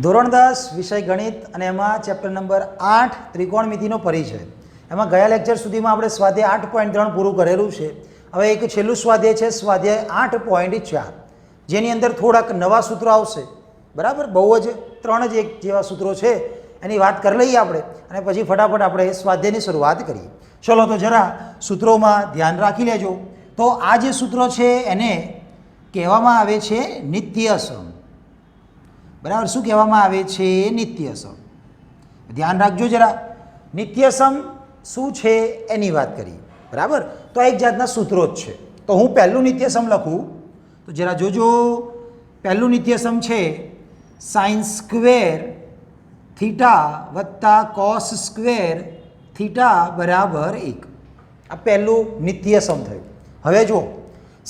ધોરણ 10 વિષય ગણિત અને એમાં ચેપ્ટર નંબર 8 ત્રિકોણમિતિનો પરિચય. એમાં ગયા લેક્ચર સુધીમાં આપણે સ્વાધ્યાય 8.3 પૂરું કરેલું છે. હવે એક છેલ્લું સ્વાધ્યાય છે સ્વાધ્યાય 8.4, જેની અંદર થોડાક નવા સૂત્રો આવશે. બરાબર, બહુ જ 3 જ એક જેવા સૂત્રો છે, એની વાત કરી લઈએ આપણે અને પછી ફટાફટ આપણે સ્વાધ્યાયની શરૂઆત કરીએ. ચલો તો જરા સૂત્રોમાં ધ્યાન રાખી લેજો. તો આ જે સૂત્રો છે એને કહેવામાં આવે છે નિત્યસમ. બરાબર, શું કહેવામાં આવે છે? નિત્યસમ. ધ્યાન રાખજો જરા, નિત્યસમ શું છે એની વાત કરીએ. બરાબર, તો એક જાતના સૂત્રો જ છે. તો હું પહેલું નિત્યસમ લખું તો જરા જોજો. પહેલું નિત્યસમ છે સાઇન સ્ક્વેર થીટા વત્તા કોસ સ્ક્વેર થીટા બરાબર 1. આ પહેલું નિત્યસમ થયું. હવે જો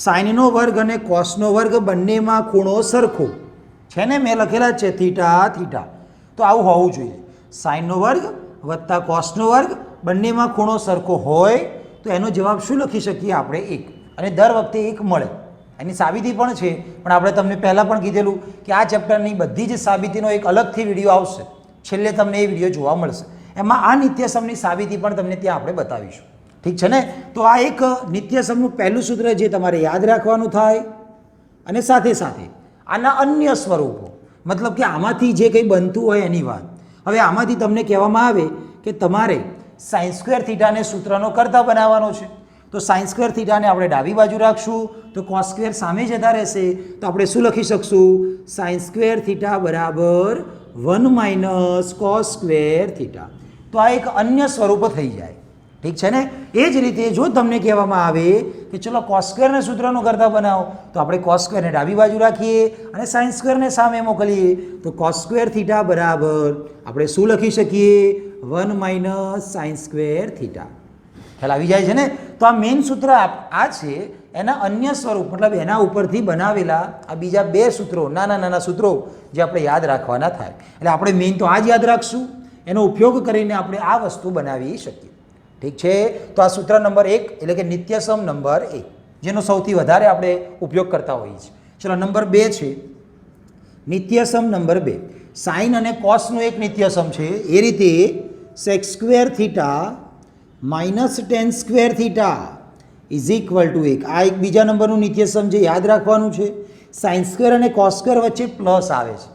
સાઇનનો વર્ગ અને કોસનો વર્ગ બંનેમાં ખૂણો સરખો છે ને, મેં લખેલા જ છે થીટા થીટા. તો આવું હોવું જોઈએ. સાઇનનો વર્ગ વત્તા કોસનો વર્ગ બંનેમાં ખૂણો સરખો હોય તો એનો જવાબ શું લખી શકીએ આપણે? 1. અને દર વખતે 1 મળે. એની સાબિતી પણ છે, પણ આપણે તમને પહેલાં પણ કીધેલું કે આ ચેપ્ટરની બધી જ સાબિતીનો એક અલગથી વિડીયો આવશે. છેલ્લે તમને એ વિડીયો જોવા મળશે. એમાં આ નિત્યસમની સાબિતી પણ તમને ત્યાં આપણે બતાવીશું. ઠીક છે ને? તો આ એક નિત્યસમનું પહેલું સૂત્ર જે તમારે યાદ રાખવાનું થાય, અને સાથે સાથે આના અન્ય સ્વરૂપો, મતલબ કે આમાંથી જે કંઈ બનતું હોય એની વાત. હવે આમાંથી તમને કહેવામાં આવે કે તમારે સાઇન સ્ક્વેર થીટાને સૂત્રનો કરતા બનાવવાનો છે. તો સાઇન સ્ક્વેર થીટાને આપણે ડાબી બાજુ રાખશું, તો કોસ સ્ક્વેર સામે જતા રહેશે. તો આપણે શું લખી શકશું? સાઇન સ્ક્વેર થીટા બરાબર 1 માઇનસ કોસ સ્ક્વેર થીટા. તો આ એક અન્ય સ્વરૂપ થઈ જાય. ઠીક છે ને? એ જ રીતે જો તમને કહેવામાં આવે કે ચલો કોસ સ્ક્વેરને સૂત્રનો કરતા બનાવો, તો આપણે કોસ સ્ક્વેરને ડાબી બાજુ રાખીએ અને સાઇન સ્ક્વેરને સામે મોકલીએ. તો કોસ સ્ક્વેર થીટા બરાબર આપણે શું લખી શકીએ? 1 માઇનસ સાઇન સ્ક્વેર થીટા. ખ્યાલ આવી જાય છે ને? તો આ મેઇન સૂત્ર આ છે. એના અન્ય સ્વરૂપ મતલબ એના ઉપરથી બનાવેલા આ બીજા 2 સૂત્રો, નાના નાના સૂત્રો જે આપણે યાદ રાખવાના થાય. એટલે આપણે મેઇન તો આ જ યાદ રાખશું. એનો ઉપયોગ કરીને આપણે આ વસ્તુ બનાવી શકીએ. ઠીક છે? તો આ સૂત્ર નંબર 1 એટલે કે નિત્યસમ નંબર 1, જેનો સૌથી વધારે આપણે ઉપયોગ કરતા હોઈએ છીએ. ચલો નંબર 2 છે નિત્યસમ નંબર 2. સાઇન અને કોસનું એક નિત્યસમ છે. એ રીતે sec square theta minus ten square theta is equal to 1. આ એક બીજા નંબરનું નિત્યસમ જે યાદ રાખવાનું છે. સાઇન સ્ક્વેર અને કોસ સ્ક્વેર વચ્ચે પ્લસ આવે છે.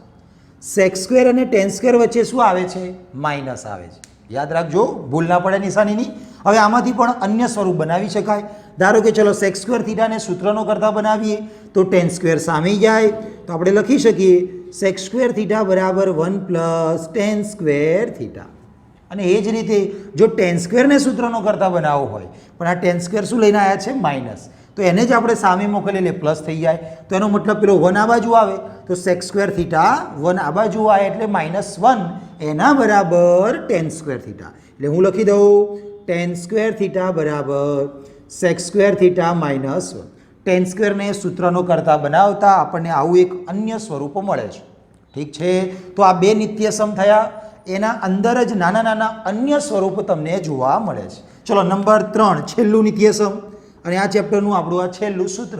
સેક સ્ક્વેર અને ટેન સ્ક્વેર વચ્ચે શું આવે છે? માઇનસ આવે છે. યાદ રાખજો, ભૂલ ના પડે નિશાનીની. હવે આમાંથી પણ અન્ય સ્વરૂપ બનાવી શકાય. ધારો કે ચલો સેક સ્ક્વેર થીટાને સૂત્રનો કરતા બનાવીએ તો ટેન સ્ક્વેર સામે જાય. તો આપણે લખી શકીએ સેક સ્ક્વેર થીટા બરાબર 1 પ્લસ ટેન સ્ક્વેર થીટા. અને એ જ રીતે જો ટેન સ્ક્વેરને સૂત્રનો કરતા બનાવવો હોય, પણ આ ટેન સ્ક્વેર શું લઈને આવ્યા છે? માઇનસ. તો એને જ આપણે સામે મોકલીએ એટલે પ્લસ થઈ જાય. તો એનો મતલબ પેલો 1 આ બાજુ આવે તો સેક સ્ક્વેર થીટા 1 આ બાજુ આવે એટલે -1 એના બરાબર ટેન સ્ક્વેર થીટા. એટલે હું લખી દઉં ટેન સ્ક્વેર થીટા બરાબર સેક સ્ક્વેર થીટા -1. ટેન સ્ક્વેરને સૂત્રનો કરતા બનાવતા આપણને આવું એક અન્ય સ્વરૂપ મળે છે. ઠીક છે? તો આ 2 નિત્યસમ થયા. એના અંદર જ નાના નાના અન્ય સ્વરૂપ તમને જોવા મળે છે. ચલો નંબર 3 છેલ્લું નિત્યસમ, અને આ ચેપ્ટરનું આપણું આ છેલ્લું સૂત્ર.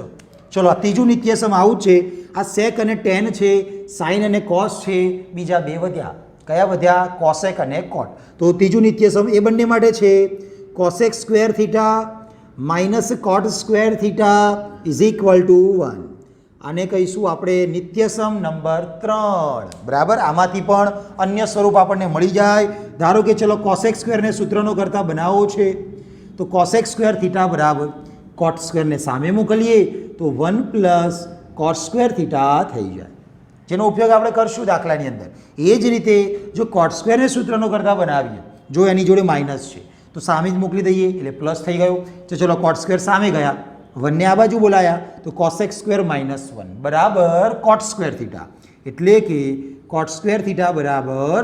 ચલો આ ત્રીજું નિત્યસમ આવું જ છે. આ સેક અને ટેન છે, સાઇન અને કોસ છે, બીજા 2 વધ્યા. કયા વધ્યા? કોસેક અને કોટ. તો ત્રીજું નિત્યસમ એ બંને માટે છે. Cosec square theta minus cot square theta is equal to 1. આને કહીશું આપણે નિત્યસમ નંબર 3. બરાબર, આમાંથી પણ અન્ય સ્વરૂપ આપણને મળી જાય. ધારો કે ચલો કોસેક સ્ક્વેરને સૂત્રનો કરતા બનાવવો છે, તો કોસેક સ્ક્વેર થીટા બરાબર કોટ સ્ક્વેરને સામે મોકલીએ તો 1 પ્લસ કોટ સ્ક્વેર થીટા થઈ જાય, જેનો ઉપયોગ આપણે કરશું દાખલાની અંદર. એ જ રીતે જો કોટ સ્ક્વેરને સૂત્રનો કરતા બનાવીએ, જો એની જોડે માઇનસ છે તો સામે જ મોકલી દઈએ એટલે પ્લસ થઈ ગયો. તો ચલો કોટ સ્ક્વેર સામે ગયા, 1 ને આ બાજુ બોલાયા તો કોસેક સ્ક્વેર -1 બરાબર કોટ સ્ક્વેર થીટા. એટલે કે કોટ સ્ક્વેર થીટા બરાબર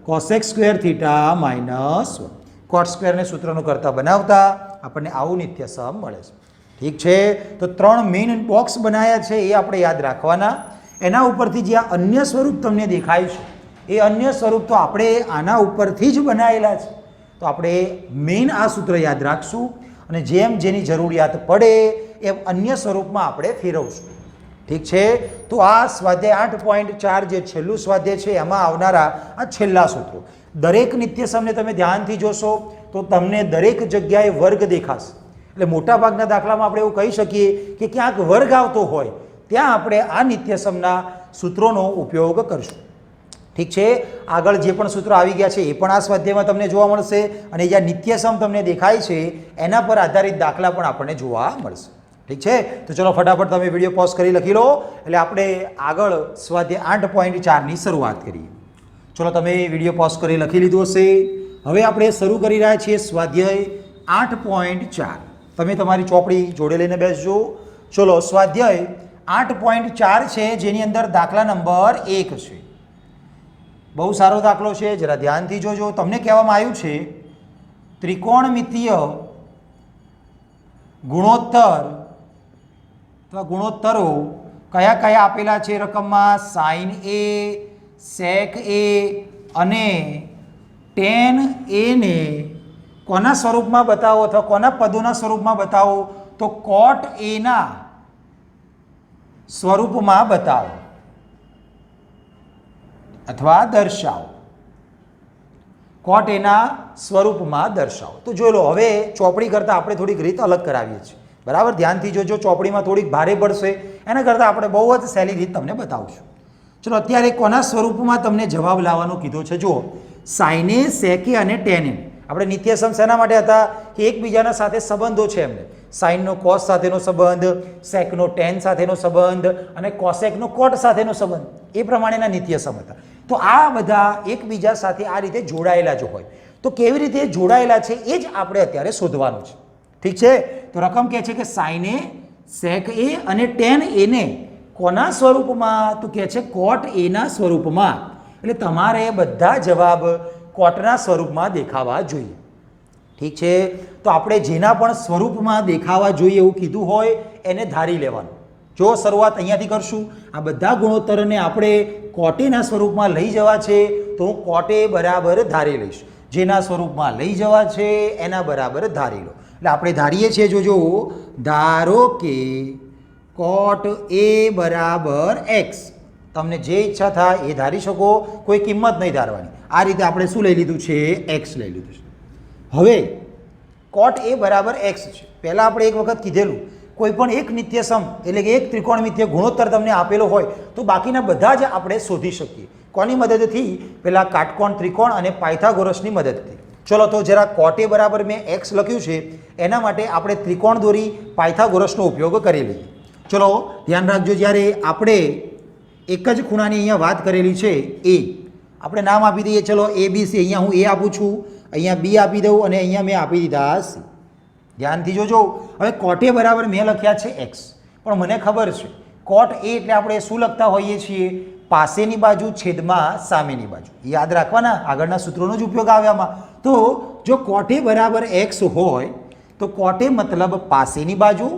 કોસેક સ્ક્વેર થીટા -1. કોટ સ્ક્વેરને સૂત્રનો કરતા બનાવતા આપણને આવું નિત્યસમ મળે છે. ઠીક છે? તો 3 મેઇન બોક્સ બનાવ્યા છે, એ આપણે યાદ રાખવાના. એના ઉપરથી જે આ અન્ય સ્વરૂપ તમને દેખાય છે, એ અન્ય સ્વરૂપ તો આપણે આના ઉપરથી જ બનાવેલા છે. તો આપણે મેઇન આ સૂત્ર યાદ રાખશું અને જેમ જેની જરૂરિયાત પડે એમ અન્ય સ્વરૂપમાં આપણે ફેરવશું. ઠીક છે, તો આ સ્વાધ્યાય 8.4 જે છેલ્લું સ્વાધ્યાય છે એમાં આવનારા આ છેલ્લા સૂત્રો, દરેક નિત્યસમને તમે ધ્યાનથી જોશો તો તમને દરેક જગ્યાએ વર્ગ દેખાશે. એટલે મોટાભાગના દાખલામાં આપણે એવું કહી શકીએ કે ક્યાંક વર્ગ આવતો હોય ત્યાં આપણે આ નિત્યસમના સૂત્રોનો ઉપયોગ કરશું. ઠીક છે, આગળ જે પણ સૂત્રો આવી ગયા છે એ પણ આ સ્વાધ્યાયમાં તમને જોવા મળશે અને જ્યાં નિત્યસમ તમને દેખાય છે એના પર આધારિત દાખલા પણ આપણને જોવા મળશે. ઠીક છે, તો ચલો ફટાફટ તમે વિડીયો પોઝ કરી લખી લો એટલે આપણે આગળ સ્વાધ્યાય 8.4ની શરૂઆત કરીએ. ચલો તમે વિડીયો પોઝ કરી લખી લીધું હશે. હવે આપણે શરૂ કરી રહ્યા છીએ સ્વાધ્યાય 8.4. તમે તમારી ચોપડી જોડે લઈને બેસજો. ચલો સ્વાધ્યાય 8.4 છે જેની અંદર દાખલા નંબર 1 છે. બહુ સારો દાખલો છે, જરા ધ્યાનથી જોજો. તમને કહેવામાં આવ્યું છે ત્રિકોણમિતીય ગુણોત્તર અથવા ગુણોત્તરો કયા કયા આપેલા છે રકમમાં, સાઇન એ, સેક એ અને ટેન એને કોના સ્વરૂપમાં બતાવો અથવા કોના પદોના સ્વરૂપમાં બતાવો, તો કોટ એના સ્વરૂપમાં બતાવો અથવા દર્શાવો. કોટ એના સ્વરૂપમાં દર્શાવો. તો જોઈ લો, હવે ચોપડી કરતાં આપણે થોડીક રીત અલગ કરાવીએ છીએ. બરાબર, ધ્યાનથી જોજો. ચોપડીમાં થોડીક ભારે પડશે, એના કરતાં આપણે બહુ જ સહેલી રીત તમને બતાવશું. ચલો અત્યારે કોના સ્વરૂપમાં તમને જવાબ લાવવાનો કીધો છે. જુઓ, સાઇને, સેકે અને ટેને. આપણે નિત્યસમ શેના માટે હતા કે એકબીજાના સાથે સંબંધો છે એમને. સાઇનનો કોસ સાથેનો સંબંધ, સેકનો ટેન સાથેનો સંબંધ અને કોસેકનો કોટ સાથેનો સંબંધ, એ પ્રમાણેના નિત્યસમ હતા. તો આ બધા એકબીજા સાથે આ રીતે જોડાયેલા જો હોય તો કેવી રીતે જોડાયેલા છે એ જ આપણે અત્યારે શોધવાનું છે. ઠીક છે, તો રકમ કહે છે કે સાઇને, સેક એ અને ટેન એને કોના સ્વરૂપમાં, તો કહે છે કોટ એના સ્વરૂપમાં. એટલે તમારે બધા જવાબ કોટના સ્વરૂપમાં દેખાવા જોઈએ. ઠીક છે, તો આપણે જેના પણ સ્વરૂપમાં દેખાવા જોઈએ એવું કીધું હોય એને ધારી લેવાનું. જો શરૂઆત અહીંયાથી કરશું, આ બધા ગુણોત્તરને આપણે કોટેના સ્વરૂપમાં લઈ જવા છે તો હું કોટે બરાબર ધારી લઈશ. જેના સ્વરૂપમાં લઈ જવા છે એના બરાબર ધારી લો. એટલે આપણે ધારીએ છીએ, જોજો, ધારો કે કોટ એ બરાબર એક્સ. તમને જે ઈચ્છા થાય એ ધારી શકો, કોઈ કિંમત નહીં ધારવાની. આ રીતે આપણે શું લઈ લીધું છે, એક્સ લઈ લીધું છે. હવે કોટ એ બરાબર એક્સ છે. પહેલાં આપણે એક વખત કીધેલું, કોઈ પણ એક નિત્યસમ એટલે કે એક ત્રિકોણમિતીય ગુણોત્તર તમને આપેલો હોય તો બાકીના બધા જ આપણે શોધી શકીએ. કોની મદદથી? પેલા કાટકોણ ત્રિકોણ અને પાયથાગોરસની મદદથી. ચલો તો જરા કોટ એ બરાબર મેં એક્સ લખ્યું છે એના માટે આપણે ત્રિકોણ દોરી પાયથાગોરસનો ઉપયોગ કરી લઈએ. ચલો ધ્યાન રાખજો, જ્યારે આપણે એક જ ખૂણાની અહીંયા વાત કરેલી છે એ, આપણે નામ આપી દઈએ. ચલો એ બી સી. અહીંયા હું એ આપું છું, અહીંયા બી આપી દઉં અને અહીંયા મેં આપી દીધા સી. ધ્યાનથી જોજો. હવે કોટ એ બરાબર મેં લખ્યા છે એક્સ, પણ મને ખબર છે કોટ એ એટલે આપણે શું લખતા હોઈએ છીએ, પાસેની બાજુ છેદમાં સામેની બાજુ. યાદ રાખવાના, આગળના સૂત્રોનો જ ઉપયોગ આવે આમાં. તો જો કોટ એ બરાબર એક્સ હોય તો કોટ એ મતલબ પાસેની બાજુ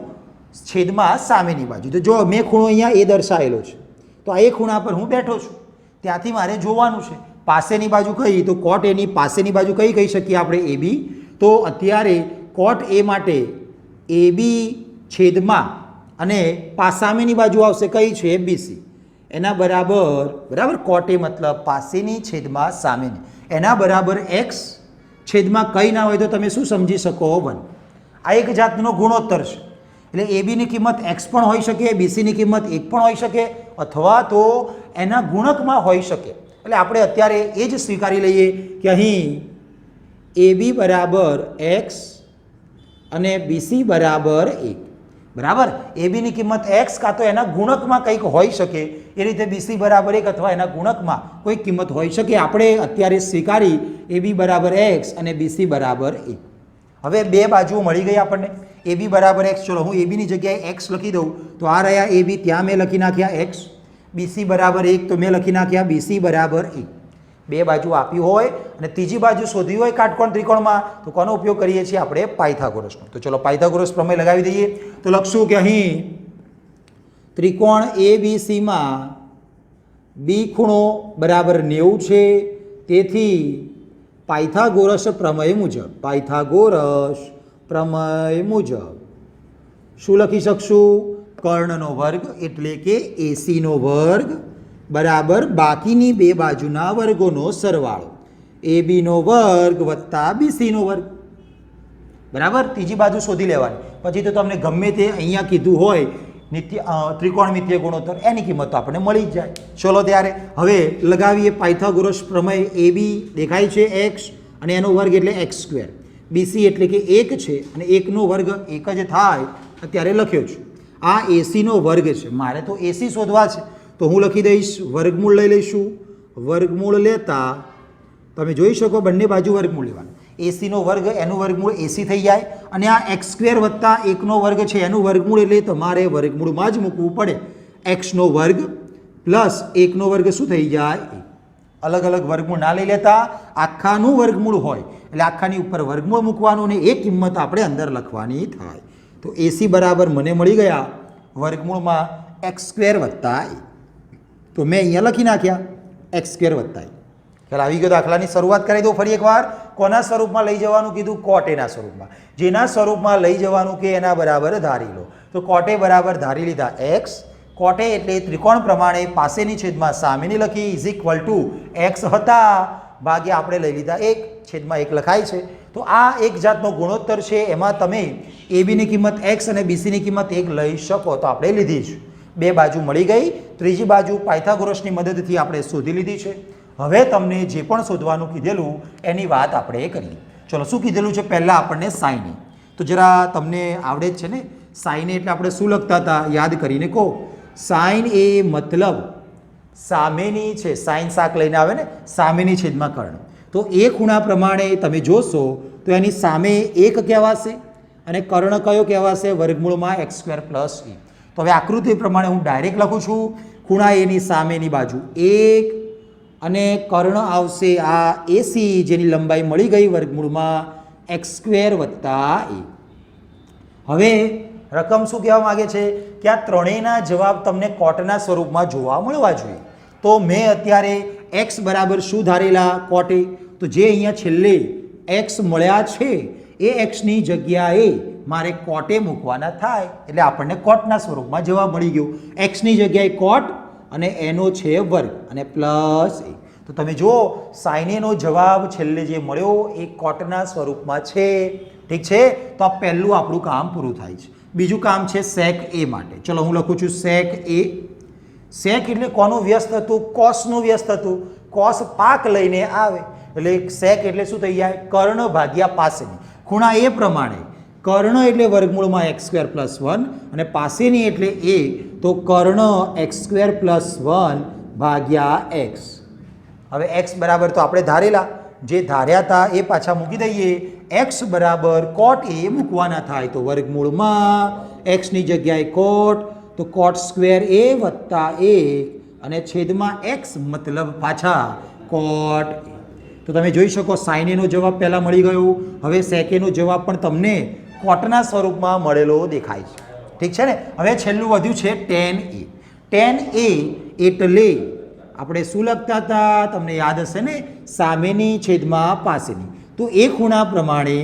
છેદમાં સામેની બાજુ. તો જો મેં ખૂણો અહીંયા એ દર્શાવેલો છે, તો આ એ ખૂણા પર હું બેઠો છું, ત્યાંથી મારે જોવાનું છે પાસેની બાજુ કઈ, તો કોટ એની પાસેની બાજુ કઈ કહી શકીએ આપણે, એ બી. તો અત્યારે કોટ એ માટે એ બી છેદમાં અને સામેની બાજુ આવશે કઈ છે, બીસી. એના બરાબર કોટ એ મતલબ પાસેની છેદમાં સામેની, એના બરાબર એક્સ છેદમાં કઈ ના હોય તો તમે શું સમજી શકો, 1. આ એક જાતનો ગુણોત્તર છે. એટલે એ બીની કિંમત એક્સ પણ હોઈ શકે, બીસીની કિંમત 1 પણ હોઈ શકે, અથવા તો એના ગુણકમાં હોઈ શકે. એટલે આપણે અત્યારે એ જ સ્વીકારી લઈએ કે અહીં એ બી બરાબર એક્સ અને બીસી બરાબર 1. બરાબર, એ બીની કિંમત એક્સ કાં તો એના ગુણકમાં કંઈક હોઈ શકે, એ રીતે બીસી બરાબર 1 અથવા એના ગુણકમાં કોઈ કિંમત હોઈ શકે. આપણે અત્યારે સ્વીકારી એ બી બરાબર એક્સ અને બીસી બરાબર 1. હવે બે બાજુઓ મળી ગઈ આપણને. એ બી બરાબર એક્સ, ચલો હું એ બીની જગ્યાએ એક્સ લખી દઉં તો આ રહ્યા એ બી, ત્યાં મેં લખી નાખ્યા એક્સ. બીસી બરાબર 1 તો મેં લખી નાખ્યા બીસી બરાબર 1. બે બાજુ આપી હોય અને ત્રીજી બાજુ શોધવી હોય કાટકોણ ત્રિકોણમાં તો કોનો ઉપયોગ કરીએ છીએ આપણે, પાયથાગોરસનો. તો ચલો પાયથાગોરસ પ્રમેય લગાવી દઈએ. તો લખશું કે અહીં ત્રિકોણ એ બી સીમાં બી ખૂણો બરાબર 90 છે, તેથી પાયથાગોરસ પ્રમેય મુજબ શું લખી શકશું, કર્ણનો વર્ગ એટલે કે એસીનો વર્ગ બરાબર બાકીની બે બાજુના વર્ગોનો સરવાળો એ બીનો વર્ગ વત્તા બીસીનો વર્ગ બરાબર. ત્રીજી બાજુ શોધી લેવાની. પછી તો તમને ગમે તે અહીંયા કીધું હોય ત્રિકોણમિતીય ગુણોત્તર એની કિંમત તો આપણને મળી જ જાય. ચલો ત્યારે હવે લગાવીએ પાયથાગોરસ પ્રમેય. એ બી દેખાય છે એક્સ અને એનો વર્ગ એટલે એક્સ સ્ક્વેર. બીસી એટલે કે 1 છે અને 1નો વર્ગ 1 જ થાય અત્યારે લખ્યો છું. આ એસીનો વર્ગ છે. મારે તો એસી શોધવા છે તો હું લખી દઈશ વર્ગમૂળ લઈ લઈશું. વર્ગમૂળ લેતા તમે જોઈ શકો બંને બાજુ વર્ગમૂળ લેવાનું. એસીનો વર્ગ એનું વર્ગમૂળ એસી થઈ જાય અને આ એક્સ સ્ક્વેર વત્તા 1નો વર્ગ છે એનું વર્ગમૂળ એટલે તમારે વર્ગમૂળમાં જ મૂકવું પડે. એક્સનો વર્ગ પ્લસ 1નો વર્ગ શું થઈ જાય? અલગ અલગ વર્ગમૂળ ના લઈ લેતા, આખાનું વર્ગમૂળ હોય એટલે આખાની ઉપર વર્ગમૂળ મૂકવાનું અને એ કિંમત આપણે અંદર લખવાની થાય. તો એસી બરાબર મને મળી ગયા વર્ગમૂળમાં એક્સ સ્ક્વેર વત્તા એ. તો મેં અહીંયા લખી નાખ્યા એક્સ સ્ક્વેર વત્તા એ. ચાલો આવી ગયો. દાખલાની શરૂઆત કરી દો ફરી એકવાર. કોના સ્વરૂપમાં લઈ જવાનું કીધું? કોટેના સ્વરૂપમાં. જેના સ્વરૂપમાં લઈ જવાનું કે એના બરાબર ધારી લો. તો કોટે બરાબર ધારી લીધા એક્સ. કોટે એટલે ત્રિકોણ પ્રમાણે પાસેની છેદમાં સામેની લખી ઇઝ ઇક્વલ ટુ એક્સ હતા ભાગ્યા આપણે લઈ લીધા 1 છેદમાં 1 લખાય છે. તો આ એક જાતનો ગુણોત્તર છે. એમાં તમે એબીની કિંમત એક્સ અને બીસીની કિંમત 1 લઈ શકો તો આપણે લીધી છે. બે બાજુ મળી ગઈ. ત્રીજી બાજુ પાયથાગોરસની મદદથી આપણે શોધી લીધી છે. હવે તમને જે પણ શોધવાનું કીધેલું એની વાત આપણે કરીએ. ચલો શું કીધેલું છે? પહેલાં આપણને સાઈને. તો જરા તમને આવડે જ છે ને સાઈને એટલે આપણે શું લખતા હતા યાદ કરીને કહો. સાઇન એ મતલબ સામેની છે. સાઇન શાક લઈને આવે ને સામેની છેદમાં કર્ણ. તો એ ખૂણા પ્રમાણે તમે જોશો તો એની સામે 1 કહેવાશે અને કર્ણ કયો કહેવાશે? વર્ગમૂળમાં એક્સ સ્ક્વેર પ્લસ એ. તો હવે આકૃતિ પ્રમાણે હું ડાયરેક્ટ લખું છું. ખૂણા એની સામેની બાજુ 1 અને કર્ણ આવશે આ એસી જેની લંબાઈ મળી ગઈ વર્ગમૂળમાં એક્સ સ્ક્વેર વત્તા એ. હવે રકમ શું કહેવા માગે છે કે આ ત્રણેયના જવાબ તમને કોટના સ્વરૂપમાં જોવા મળવા જોઈએ. તો મેં અત્યારે એક્સ બરાબર શું ધારેલા? કોટે. તો જે અહીંયા છેલ્લે એક્સ મળ્યા છે એ એક્સની જગ્યાએ મારે કોટે મૂકવાના થાય એટલે આપણને કોટના સ્વરૂપમાં જવાબ મળી ગયો. એક્સની જગ્યાએ કોટ અને એનો છે વર્ગ અને પ્લસ એ. તો તમે જુઓ સાઇનેનો જવાબ છેલ્લે જે મળ્યો એ કોટના સ્વરૂપમાં છે. ઠીક છે. તો આ પહેલું આપણું કામ પૂરું થાય છે. બીજું કામ છે સેક એ માટે. ચલો હું લખું છું સેક એ. સેક એટલે કોનું વ્યસ્ત હતું? કોસનું વ્યસ્ત હતું. કોસ પાક લઈને આવે એટલે સેક એટલે શું થઈ જાય? કર્ણ ભાગ્યા પાસેની. ખૂણા એ પ્રમાણે કર્ણ એટલે વર્ગમૂળમાં એક્સ સ્ક્વેર પ્લસ 1 અને પાસેની એટલે એ તો કર્ણ એક્સ સ્ક્વેર પ્લસ 1 ભાગ્યા એક્સ. હવે એક્સ બરાબર તો આપણે ધારેલા જે ધાર્યા હતા એ પાછા મૂકી દઈએ. એક્સ બરાબર કોટ એ મૂકવાના થાય તો વર્ગમૂળમાં એક્સની જગ્યાએ કોટ તો કોટ સ્ક્વેર એ વત્તા 1 અને છેદમાં એક્સ મતલબ પાછા કોટ એ. તો તમે જોઈ શકો સાઇનેનો જવાબ પહેલાં મળી ગયો. હવે સેકેનો જવાબ પણ તમને કોટના સ્વરૂપમાં મળેલો દેખાય છે. ઠીક છે ને. હવે છેલ્લું વધ્યું છે ટેન એ. ટેન એ એટલે આપણે શું લખતા હતા? તમને યાદ હશે ને સામેની છેદમાં પાસેની. તો એ ખૂણા પ્રમાણે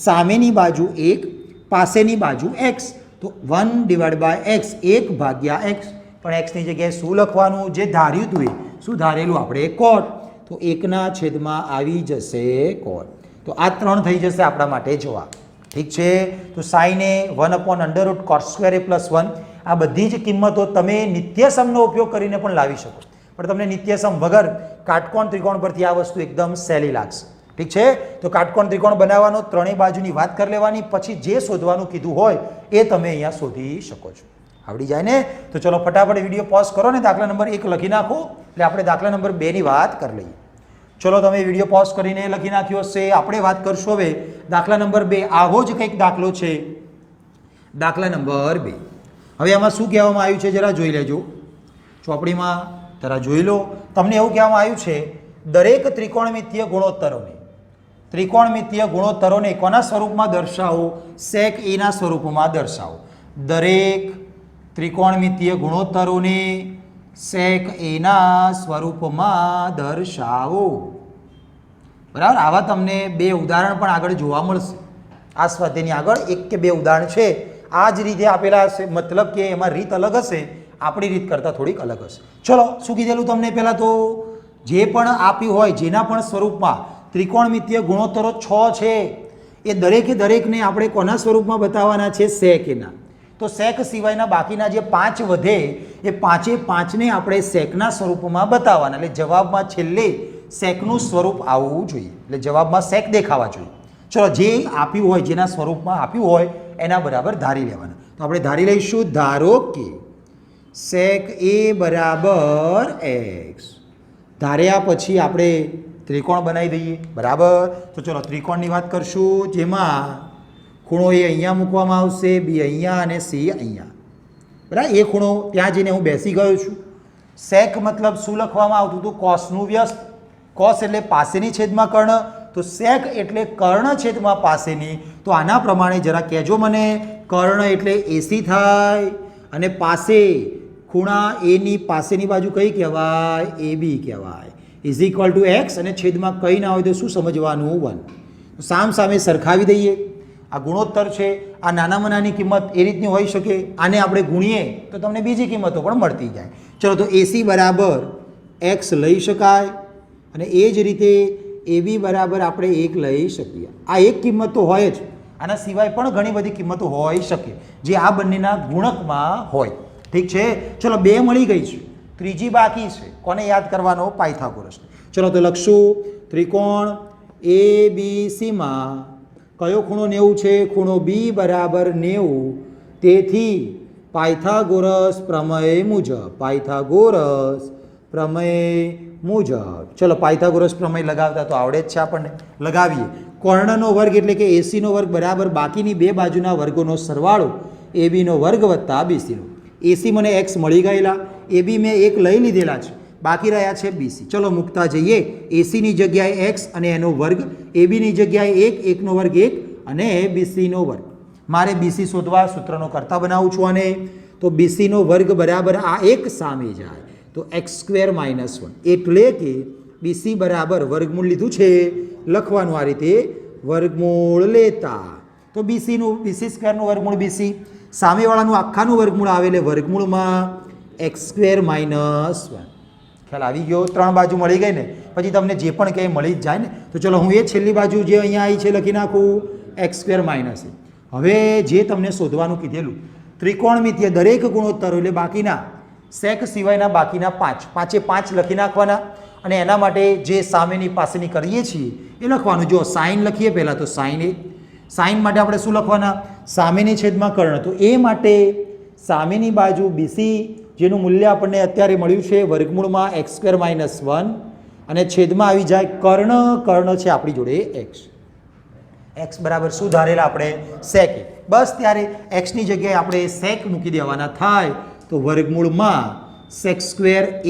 સામેની બાજુ 1 પાસેની બાજુ એક્સ તો 1/x 1 ભાગ્યા એક્સ. પણ એક્સની જગ્યાએ શું લખવાનું? જે ધાર્યું હતું એ શું ધારેલું આપણે? કોટ. તો 1ના છેદમાં આવી જશે કોટ. તો આ 3 થઈ જશે આપણા માટે જવાબ. ઠીક છે. તો સાઇને 1/√cos² + 1 આ બધી જ કિંમતો તમે નિત્યસમનો ઉપયોગ કરીને પણ લાવી શકો. પણ તમને નિત્યસમ વગર કાટકોણ ત્રિકોણ પરથી આ વસ્તુ એકદમ સહેલી લાગશે. ઠીક છે. તો કાટકોણ ત્રિકોણ બનાવવાનો ત્રણેય બાજુની વાત કરી લેવાની પછી જે શોધવાનું કીધું હોય એ તમે અહીંયા શોધી શકો છો. આવડી જાય ને? તો ચલો ફટાફટ વિડીયો પોઝ કરો ને દાખલા નંબર 1 લખી નાખો એટલે આપણે દાખલા નંબર 2 ની વાત કરી લઈએ. ચલો તમે વિડીયો પોઝ કરીને લખી નાખ્યો હશે. આપણે વાત કરશું હવે દાખલા નંબર 2. આવો જ કંઈક દાખલો છે દાખલા નંબર 2. હવે આમાં શું કહેવામાં આવ્યું છે જરા જોઈ લેજો. ચોપડીમાં જરા જોઈ લો. તમને એવું કહેવામાં આવ્યું છે દરેક ત્રિકોણમિતીય ગુણોત્તરોને કોના સ્વરૂપમાં દર્શાવો? સેક એના સ્વરૂપમાં દર્શાવો. દરેક ત્રિકોણમિતીય ગુણોત્તરોને સેક એના સ્વરૂપમાં દર્શાવો. બરાબર. આવા તમને 2 ઉદાહરણ પણ આગળ જોવા મળશે. આ સ્વાધ્યાયની આગળ 1 કે 2 ઉદાહરણ છે આ જ રીતે આપેલા હશે, મતલબ કે એમાં રીત અલગ હશે, આપણી રીત કરતાં થોડીક અલગ હશે. ચલો શું કીધેલું તમને પહેલાં તો, જે પણ આપ્યું હોય જેના પણ સ્વરૂપમાં ત્રિકોણમિતીય ગુણોત્તરો 6 છે એ દરેકને આપણે કોના સ્વરૂપમાં બતાવવાના છે? સેક એના. તો સેક સિવાયના બાકીના જે 5 વધે એ 5ને આપણે સેકના સ્વરૂપમાં બતાવવાના. એટલે જવાબમાં છેલ્લે સેકનું સ્વરૂપ આવવું જોઈએ, એટલે જવાબમાં સેક દેખાવા જોઈએ. ચલો જે આપ્યું હોય, જેના સ્વરૂપમાં આપ્યું હોય એના બરાબર ધારી લેવાના. તો આપણે ધારી લઈશું, ધારો કે સેક એ બરાબર એક્સ. ધાર્યા પછી આપણે ત્રિકોણ બનાવી દઈએ, બરાબર. તો ચલો ત્રિકોણની વાત કરશું, જેમાં ખૂણો એ અહીંયા મૂકવામાં આવશે, બી અહીંયા અને સી અહીંયા, બરાબર. એ ખૂણો ત્યાં જઈને હું બેસી ગયો છું. સેક મતલબ શું લખવામાં આવતું હતું? કોસનું વ્યસ્ત. કોસ એટલે પાસેની છેદમાં કર્ણ, તો સેક એટલે કર્ણ છેદમાં પાસેની. તો આના પ્રમાણે જરા કહેજો મને, કર્ણ એટલે એસી થાય અને પાસે ખૂણા એની પાસેની બાજુ કઈ કહેવાય? એ બી કહેવાય. ઇઝ ઇક્વલ ટુ એક્સ અને છેદમાં કંઈ ના હોય તો શું સમજવાનું? 1. સામ સામે સરખાવી દઈએ. આ ગુણોત્તર છે, આ નાનામાં નાની કિંમત એ રીતની હોઈ શકે, આને આપણે ગુણીએ તો તમને બીજી કિંમતો પણ મળતી જાય. ચલો તો એસી બરાબર એક્સ લઈ શકાય અને એ જ રીતે એબી બરાબર આપણે 1 લઈ શકીએ. આ એક કિંમત તો હોય જ, આના સિવાય પણ ઘણી બધી કિંમતો હોઈ શકે જે આ બંનેના ગુણકમાં હોય. ઠીક છે, ચલો 2 મળી ગઈ છે, ત્રીજી બાકી છે. કોને યાદ કરવાનો? પાયથાગોરસ. ચલો તો લખશું, ત્રિકોણ એ બી સીમાં કયો ખૂણો 90 છે? ખૂણો બી બરાબર 90. તેથી પાયથાગોરસ પ્રમેય મુજબ, પાયથાગોરસ પ્રમેય મુજબ. ચલો પાયથાગોરસ પ્રમેય લગાવતા તો આવડે જ છે આપણને, લગાવીએ. કર્ણનો વર્ગ એટલે કે એસીનો વર્ગ બરાબર બાકીની બે બાજુના વર્ગોનો સરવાળો એબીનો વર્ગ વત્તા બીસીનો. એસી મને એક્સ મળી ગયેલા, એબી મેં 1 લઈ લીધેલા છે, બાકી રહ્યા છે બીસી. ચલો મૂકતા જઈએ. એસીની જગ્યાએ એક્સ અને એનો વર્ગ, એબીની જગ્યાએ 1, 1નો વર્ગ 1 અને બીસીનો વર્ગ. મારે બીસી શોધવા સૂત્રનો કરતા બનાવું છું અને તો બીસીનો વર્ગ બરાબર આ એક સામે જાય તો x² - 1 એટલે કે બીસી બરાબર વર્ગમૂળ લીધું છે, લખવાનું આ રીતે વર્ગમૂળ લેતા. તો બીસી² નું વર્ગમૂળ બીસી, સામેવાળાનું આખાનું વર્ગમૂળ આવે એટલે વર્ગમૂળમાં x² - 1. ખ્યાલ આવી ગયો? 3 બાજુ મળી ગઈ ને, પછી તમને જે પણ કંઈ મળી જ જાય ને. તો ચલો હું એ છેલ્લી બાજુ જે અહીંયા આવી છે લખી નાખું, x² - 1. હવે જે તમને શોધવાનું કીધેલું ત્રિકોણમિતીય દરેક ગુણોત્તરો એટલે બાકીના સેક સિવાયના બાકીના 5, 5 એ 5 લખી નાખવાના અને એના માટે જે સામેની પાસેની કરીએ છીએ એ લખવાનું. જો સાઇન લખીએ પહેલાં તો સાઇન એ, સાઇન માટે આપણે શું લખવાના? સામેની છેદમાં કર્ણ. તો એ માટે સામેની બાજુ બીસી જેનું મૂલ્ય આપણને અત્યારે મળ્યું છે વર્ગમૂળમાં x² - 1 અને છેદમાં આવી જાય કર્ણ છે આપણી જોડે x. એક્સ બરાબર શું ધારેલા આપણે? સેક. બસ ત્યારે એક્સની જગ્યાએ આપણે સેક મૂકી દેવાના થાય તો વર્ગમૂળમાં sec²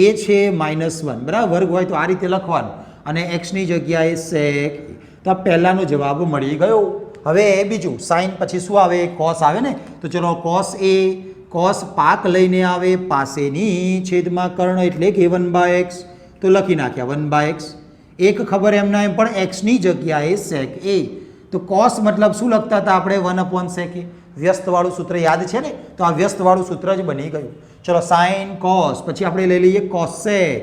એ છે -1, બરાબર. વર્ગ હોય તો આ રીતે લખવાનું અને એક્સની જગ્યાએ સેક. તો આ પહેલાંનો જવાબ મળી ગયો. હવે બીજું સાઇન પછી શું આવે? કોસ આવે ને. તો ચલો કોસ એ, કોસ પાક લઈને આવે પાસેની છેદમાં કર્ણ એટલે કે 1/x. તો લખી નાખ્યા 1/x. એક ખબર એમના એમ પણ એક્સની જગ્યાએ સેક એ. તો કોસ મતલબ શું લખતા હતા આપણે? 1/sec a. વ્યસ્તવાળું સૂત્ર યાદ છે ને, તો આ વ્યસ્તવાળું સૂત્ર જ બની ગયું. ચલો સાઇન કોસ, પછી આપણે લઈ લઈએ કોસેક.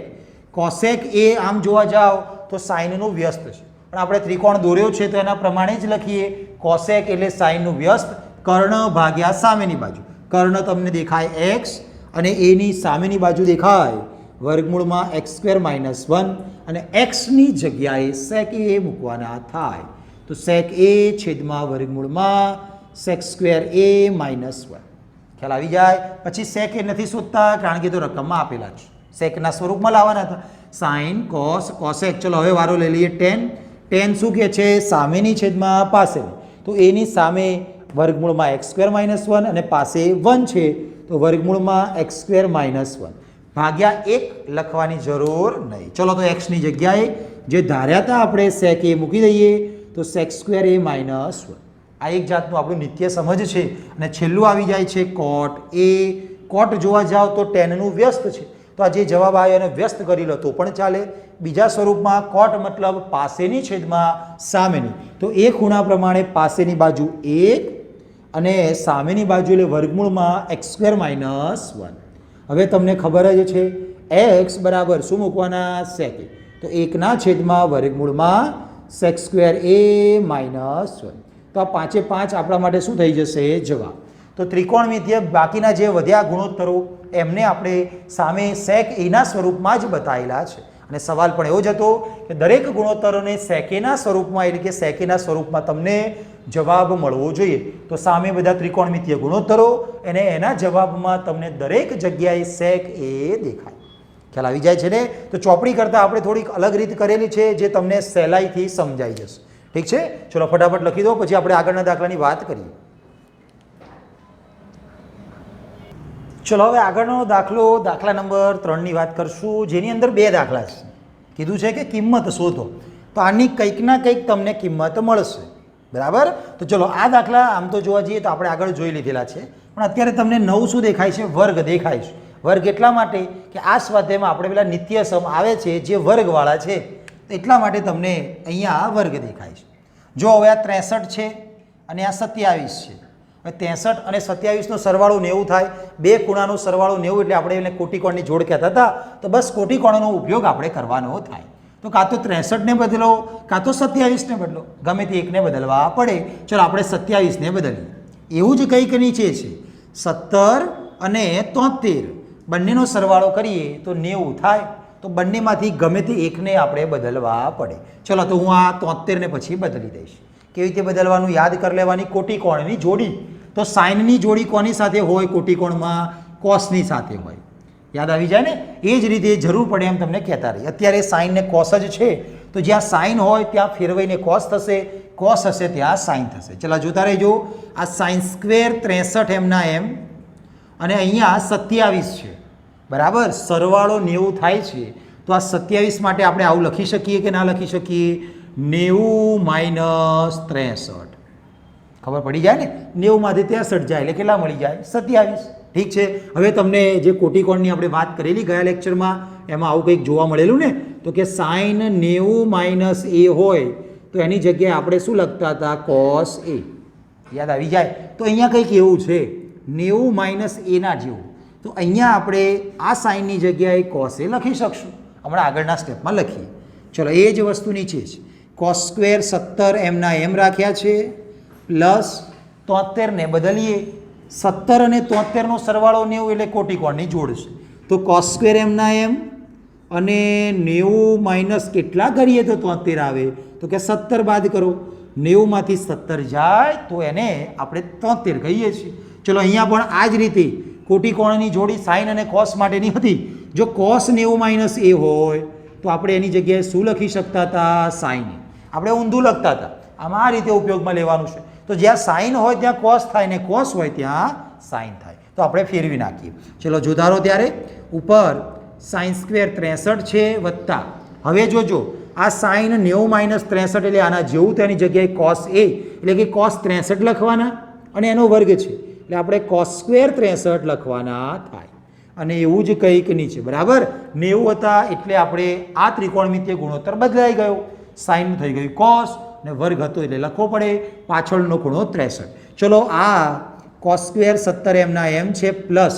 કોસેક એ આમ જોવા જાઓ તો સાઇનનું વ્યસ્ત છે, પણ આપણે ત્રિકોણ દોર્યો છે તો એના પ્રમાણે જ લખીએ. કોસેક એટલે સાઇનનું વ્યસ્ત, કર્ણ ભાગ્યા સામેની બાજુ. કર્ણ તમને દેખાય x અને એની સામેની બાજુ દેખાય વર્ગમૂળમાં x² - 1 અને એક્સની જગ્યાએ સેક એ મૂકવાના થાય. તો સેક એ છેદમાં વર્ગમૂળમાં sec² a - 1. ખ્યાલ આવી જાય? પછી સેક એ નથી શોધતા કારણ કે તો રકમમાં આપેલા છે, સેકના સ્વરૂપમાં લાવવાના હતા. Sine cos cosec. ચલો હવે વારો લઈ લઈએ ટેન. ટેન શું કહે છે? સામેની છેદમાં પાસેની. તો એની સામે વર્ગમૂળમાં x² - 1 અને પાસે 1 છે તો વર્ગમૂળમાં x² - 1 ભાગ્યા 1 લખવાની જરૂર નહીં. ચલો તો એક્સની જગ્યાએ જે ધાર્યા હતા આપણે સેક એ મૂકી દઈએ તો sec² a - 1. આ એક જાતનું આપણું નિત્ય સમજ છે. અને છેલ્લું આવી જાય છે કોટ એ. કોટ જોવા જાઓ તો ટેનનું વ્યસ્ત છે, તો આ જે જવાબ આવ્યો એને વ્યસ્ત કરી લો તો પણ ચાલે. બીજા સ્વરૂપમાં કોટ મતલબ પાસેની છેદમાં સામેની. તો એ ખૂણા પ્રમાણે પાસેની બાજુ 1 અને સામેની બાજુ એટલે વર્ગમૂળમાં x² - 1. હવે તમને ખબર જ છે x બરાબર શું મૂકવાના sec a. તો 1// વર્ગમૂળમાં sec² a - 1. તો આ 5 એ 5 આપણા માટે શું થઈ જશે જવાબ. તો ત્રિકોણમિતિય બાકીના જે વધ્યા ગુણોત્તરો એમને આપણે સામે sec a ના સ્વરૂપમાં જ બતાવેલા છે. અને સવાલ પણ એવો જ હતો કે દરેક ગુણોત્તરોને sec a ના સ્વરૂપમાં એટલે કે sec a ના સ્વરૂપમાં તમને જવાબ મળવો જોઈએ. તો સામે બધા ત્રિકોણમિતિય ગુણોત્તરો અને એના જવાબમાં તમને દરેક જગ્યાએ sec a દેખાય. ખ્યાલ આવી જાય છે ને? તો ચોપડી કરતાં આપણે થોડીક અલગ રીત કરેલી છે જે તમને સહેલાઈથી સમજાઈ જશે. ઠીક છે, ચલો ફટાફટ લખી દો, પછી આપણે આગળના દાખલાની વાત કરીએ. ચલો હવે આગળનો દાખલો દાખલા નંબર 3 ની વાત કરશું, જેની અંદર 2 દાખલા છે. કીધું છે કે કિંમત શોધો. તો આની કંઈક ના કંઈક તમને કિંમત મળશે. બરાબર? તો ચલો આ દાખલા આમ તો જોવા જઈએ તો આપણે આગળ જોઈ લીધેલા છે, પણ અત્યારે તમને નવું શું દેખાય છે? વર્ગ દેખાય છે. વર્ગ એટલા માટે કે આ સ્વાધ્યાયમાં આપણે પેલા નિત્યસમ આવે છે જે વર્ગવાળા છે, એટલા માટે તમને અહીંયા વર્ગ દેખાય છે. જો હવે આ 63 છે અને આ 27 છે. હવે 63 અને 27નો સરવાળો 90 થાય. બે ખૂણાનો સરવાળો 90 એટલે આપણે એને કોટીકોણની જોડ કહેતા હતા. તો બસ કોટીકોણનો ઉપયોગ આપણે કરવાનો થાય. તો કાં તો 63ને બદલો કાં તો 27ને બદલો, ગમે તે એકને બદલવા પડે. ચલો આપણે 27ને બદલીએ. એવું જ કંઈક નીચે છે 17 અને 73, બંનેનો સરવાળો કરીએ તો 90 થાય. તો બંનેમાંથી ગમે તે એકને આપણે બદલવા પડે. ચલો તો હું આ 73ને પછી બદલી દઈશ. કેવી રીતે બદલવાનું? યાદ કરી લેવાની કોટીકોણની જોડી. તો સાઇનની જોડી કોની સાથે હોય કોટીકોણમાં? કોસની સાથે હોય. યાદ આવી જાય ને? એ જ રીતે જરૂર પડે એમ તમને કહેતા રહી. અત્યારે સાઇન ને કોસ જ છે, તો જ્યાં સાઇન હોય ત્યાં ફેરવાઈને કોસ થશે, કોસ હશે ત્યાં સાઇન થશે. ચલો જોતા રહેજો. આ sin² 63 એમના એમ અને અહીંયા 27 છે. બરાબર? સરવાળો 90 થાય છે. તો આ 27 માટે આપણે આવું લખી શકીએ કે ના લખી શકીએ? 90 - 63. ખબર પડી જાય ને? 90માંથી 63 જાય એટલે કેટલા મળી જાય? 27. ઠીક છે. હવે તમને જે કોટીકોણની આપણે વાત કરેલી ગયા લેક્ચરમાં, એમાં આવું કંઈક જોવા મળેલું ને, તો કે sin 90 - a હોય તો એની જગ્યાએ આપણે શું લખતા હતા? cos a. યાદ આવી જાય? તો અહીંયા કંઈક એવું છે 90 - a ના જેવું. તો અહીંયા આપણે આ સાઇનની જગ્યાએ cos a લખી શકશું. હમણાં આગળના સ્ટેપમાં લખીએ. ચલો એ જ વસ્તુ નીચે છે. cos² 17 એમના એમ રાખ્યા છે પ્લસ 73ને બદલીએ. 17 અને 73નો સરવાળો 90 એટલે કોટીકોણની જોડ છે. તો cos² એમના એમ અને 90 માઇનસ કેટલા કરીએ તો 73 આવે? તો કે 17 બાદ કરો. 90માંથી 17 જાય તો એને આપણે 73 કહીએ છીએ. ચલો અહીંયા પણ આ જ રીતે કોટીકોણની જોડી સાઇન અને કોસ માટેની હતી. જો cos 90 - a હોય તો આપણે એની જગ્યાએ શું લખી શકતા હતા? સાઇન. આપણે ઊંધું લખતા હતા. આમાં આ રીતે ઉપયોગમાં લેવાનું છે. તો જ્યાં સાઇન હોય ત્યાં કોસ થાય ને કોસ હોય ત્યાં સાઇન થાય. તો આપણે ફેરવી નાખીએ. ચલો જોધારો ત્યારે ઉપર sin² 63 છે વત્તા, હવે જોજો આ સાઇન 90 - 63 એટલે આના જેવું, તો એની જગ્યાએ cos a એટલે કે cos 63 લખવાના અને એનો વર્ગ છે એટલે આપણે cos² 63 લખવાના થાય. અને એવું જ કંઈક નીચે. બરાબર? 90 હતા એટલે આપણે આ ત્રિકોણમિતિય ગુણોત્તર બદલાઈ ગયો. સાઇન થઈ ગયું cos ને વર્ગ હતો એટલે લખવો પડે. પાછળનો ખૂણો 63. ચલો આ cos² 17 એમના એમ છે પ્લસ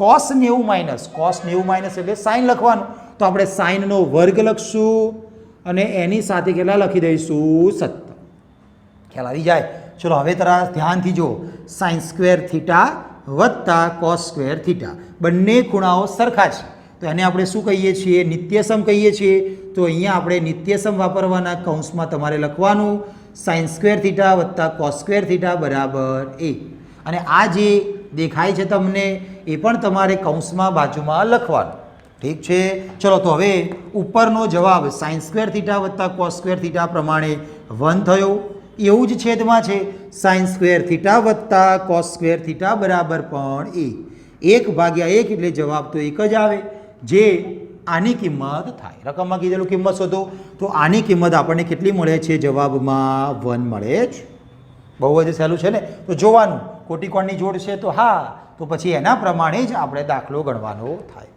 cos 90 એટલે સાઇન લખવાનું. તો આપણે સાઇનનો વર્ગ લખશું અને એની સાથે કેટલા લખી દઈશું? 17. ખ્યાલ આવી જાય? ચલો હવે તરફ ધ્યાનથી જો. sin² θ વત્તા cos² θ, બંને ખૂણાઓ સરખા છે તો એને આપણે શું કહીએ છીએ? નિત્યસમ કહીએ છીએ. તો અહીંયા આપણે નિત્યસમ વાપરવાના. કૌંસમાં તમારે લખવાનું sin² θ વત્તા cos² θ બરાબર a. અને આ જે દેખાય છે તમને એ પણ તમારે કૌંસમાં બાજુમાં લખવાનું. ઠીક છે? ચલો તો હવે ઉપરનો જવાબ sin² θ વત્તા cos² θ પ્રમાણે 1 થયો. એવું જ છેદમાં છે sin² θ વત્તા cos² θ બરાબર પણ 1/1 એટલે જવાબ તો એક જ આવે, જે આની કિંમત થાય. રકમમાં કીધેલું કિંમત શોધો તો આની કિંમત આપણને કેટલી મળે છે? જવાબમાં 1 મળે છે. બહુ જ સહેલું છે ને? તો જોવાનું કોટીકોણની જોડ છે તો હા, તો પછી એના પ્રમાણે જ આપણે દાખલો ગણવાનો થાય.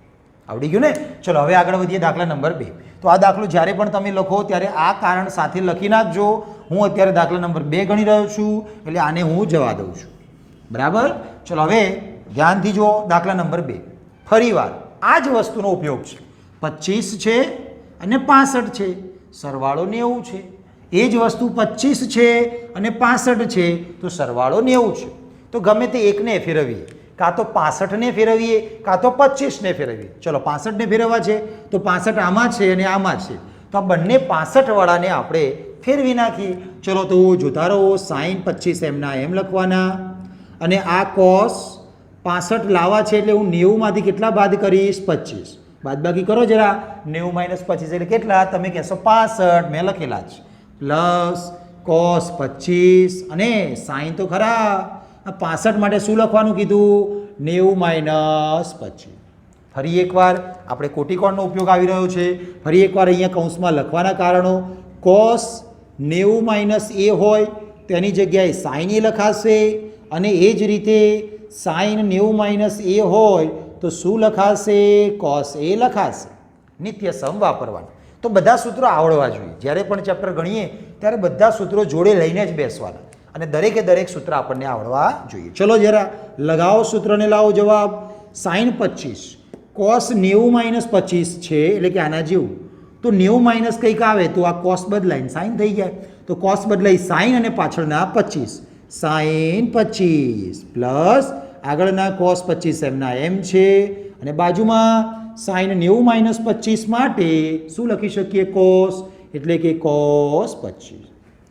આવડી ગયું ને? ચલો હવે આગળ વધીએ. દાખલા નંબર 2. તો આ દાખલો જ્યારે પણ તમે લખો ત્યારે આ કારણ સાથે લખી નાખજો. હું અત્યારે દાખલા નંબર 2 ગણી રહ્યો છું એટલે આને હું જવા દઉં છું. બરાબર. ચલો હવે ધ્યાનથી જુઓ દાખલા નંબર 2. ફરીવાર આ જ વસ્તુનો ઉપયોગ છે. 25 છે અને 65 છે, સરવાળો 90 છે. એ જ વસ્તુ 25 છે અને 65 છે તો સરવાળો 90 છે. તો ગમે તે એકને ફેરવીએ, કાં તો 65ને ફેરવીએ કાં તો 25ને ફેરવીએ. ચલો 65ને ફેરવવા છે તો 65 આમાં છે અને આમાં છે, તો આ બંને 65 વાળાને આપણે ફેરવી નાખીએ. ચલો તો જોતા રહો. sin 25 એમના એમ લખવાના અને આ cos 65 લાવવા છે એટલે હું 90 માંથી કેટલા બાદ કરીશ? 25. બાદબાકી કરો જરા. 90 - 25 એટલે કેટલા? તમે કહેશો 65. મેં લખેલા જ પ્લસ cos 25 અને sin તો ખરા. 65 માટે શું લખવાનું કીધું? 90 - 25. ફરી એકવાર આપણે કોટિકોણનો ઉપયોગ આવી રહ્યો છે. ફરી એકવાર અહીંયા કૌંસમાં લખવાના કારણો. cos 90 - a હોય તેની જગ્યાએ sin a લખાશે અને એ જ રીતે sin 90 - a હોય તો શું લખાશે? cos a લખાશે. નિત્ય સમ વાપરવાનું. તો બધા સૂત્રો આવડવા જોઈએ. જ્યારે પણ ચેપ્ટર ગણીએ ત્યારે બધા સૂત્રો જોડે લઈને જ બેસવાના અને દરેકે દરેક સૂત્ર આપણને આવડવા જોઈએ. ચલો જરા લગાવો સૂત્રને, લાવો જવાબ. sin 25 cos 90 - 25 છે એટલે કે આના જેવું. તો 90 - કંઈક આવે તો આ cos બદલાઈને sin થઈ જાય. તો cos બદલાઈ sin અને પાછળના 25. sin 25 પ્લસ આગળના cos 25 એમના એમ છે અને બાજુમાં sin 90 - 25 માટે શું લખી શકીએ? cos એટલે કે cos 25.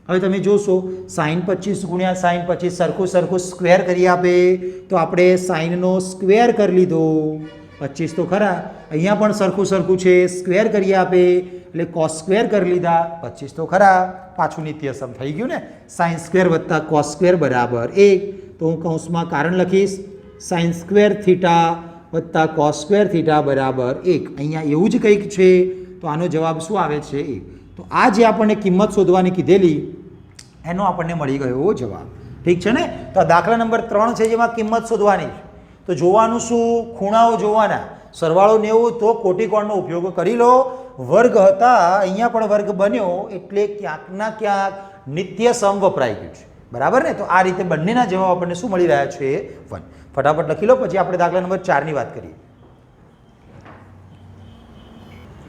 હવે તમે જોશો sin 25 ગુણ્યા sin 25 સરખું સરખું સ્ક્વેર કરી આપે તો આપણે સાઇનનો સ્ક્વેર કરી લીધો. 25 તો ખરા, અહીંયા પણ સરખું સરખું છે, સ્ક્વેર કરી આપે એટલે cos સ્ક્વેર કરી લીધા. 25 તો ખરા, પાછું નિત્યસમ થઈ ગયું ને. sin સ્ક્વેર વત્તા cos સ્ક્વેર બરાબર 1. તો હું કૌંસમાં કારણ લખીશ. sin સ્ક્વેર થીટા વત્તા cos સ્ક્વેર થીટા બરાબર 1. અહીંયા એવું જ કંઈક છે તો આનો જવાબ શું આવે છે? 1. તો આ જે આપણને કિંમત શોધવાની કીધેલી એનો આપણને મળી ગયો જવાબ. ઠીક છે ને. તો આ દાખલા નંબર 3 છે જેમાં કિંમત શોધવાની છે. તો જોવાનું શું? ખૂણાઓ જોવાના. સરવાળો 90 તો કોટિકોણનો ઉપયોગ કરી લો. વર્ગ હતા, અહીંયા પણ વર્ગ બન્યો એટલે ક્યાંકના ક્યાંક નિત્ય સમ વપરાઈ ગયું છે. બરાબર ને. તો આ રીતે બંનેના જવાબ આપણને શું મળી રહ્યા છે? 1. ફટાફટ લખી લો, પછી આપણે દાખલા નંબર 4ની વાત કરીએ.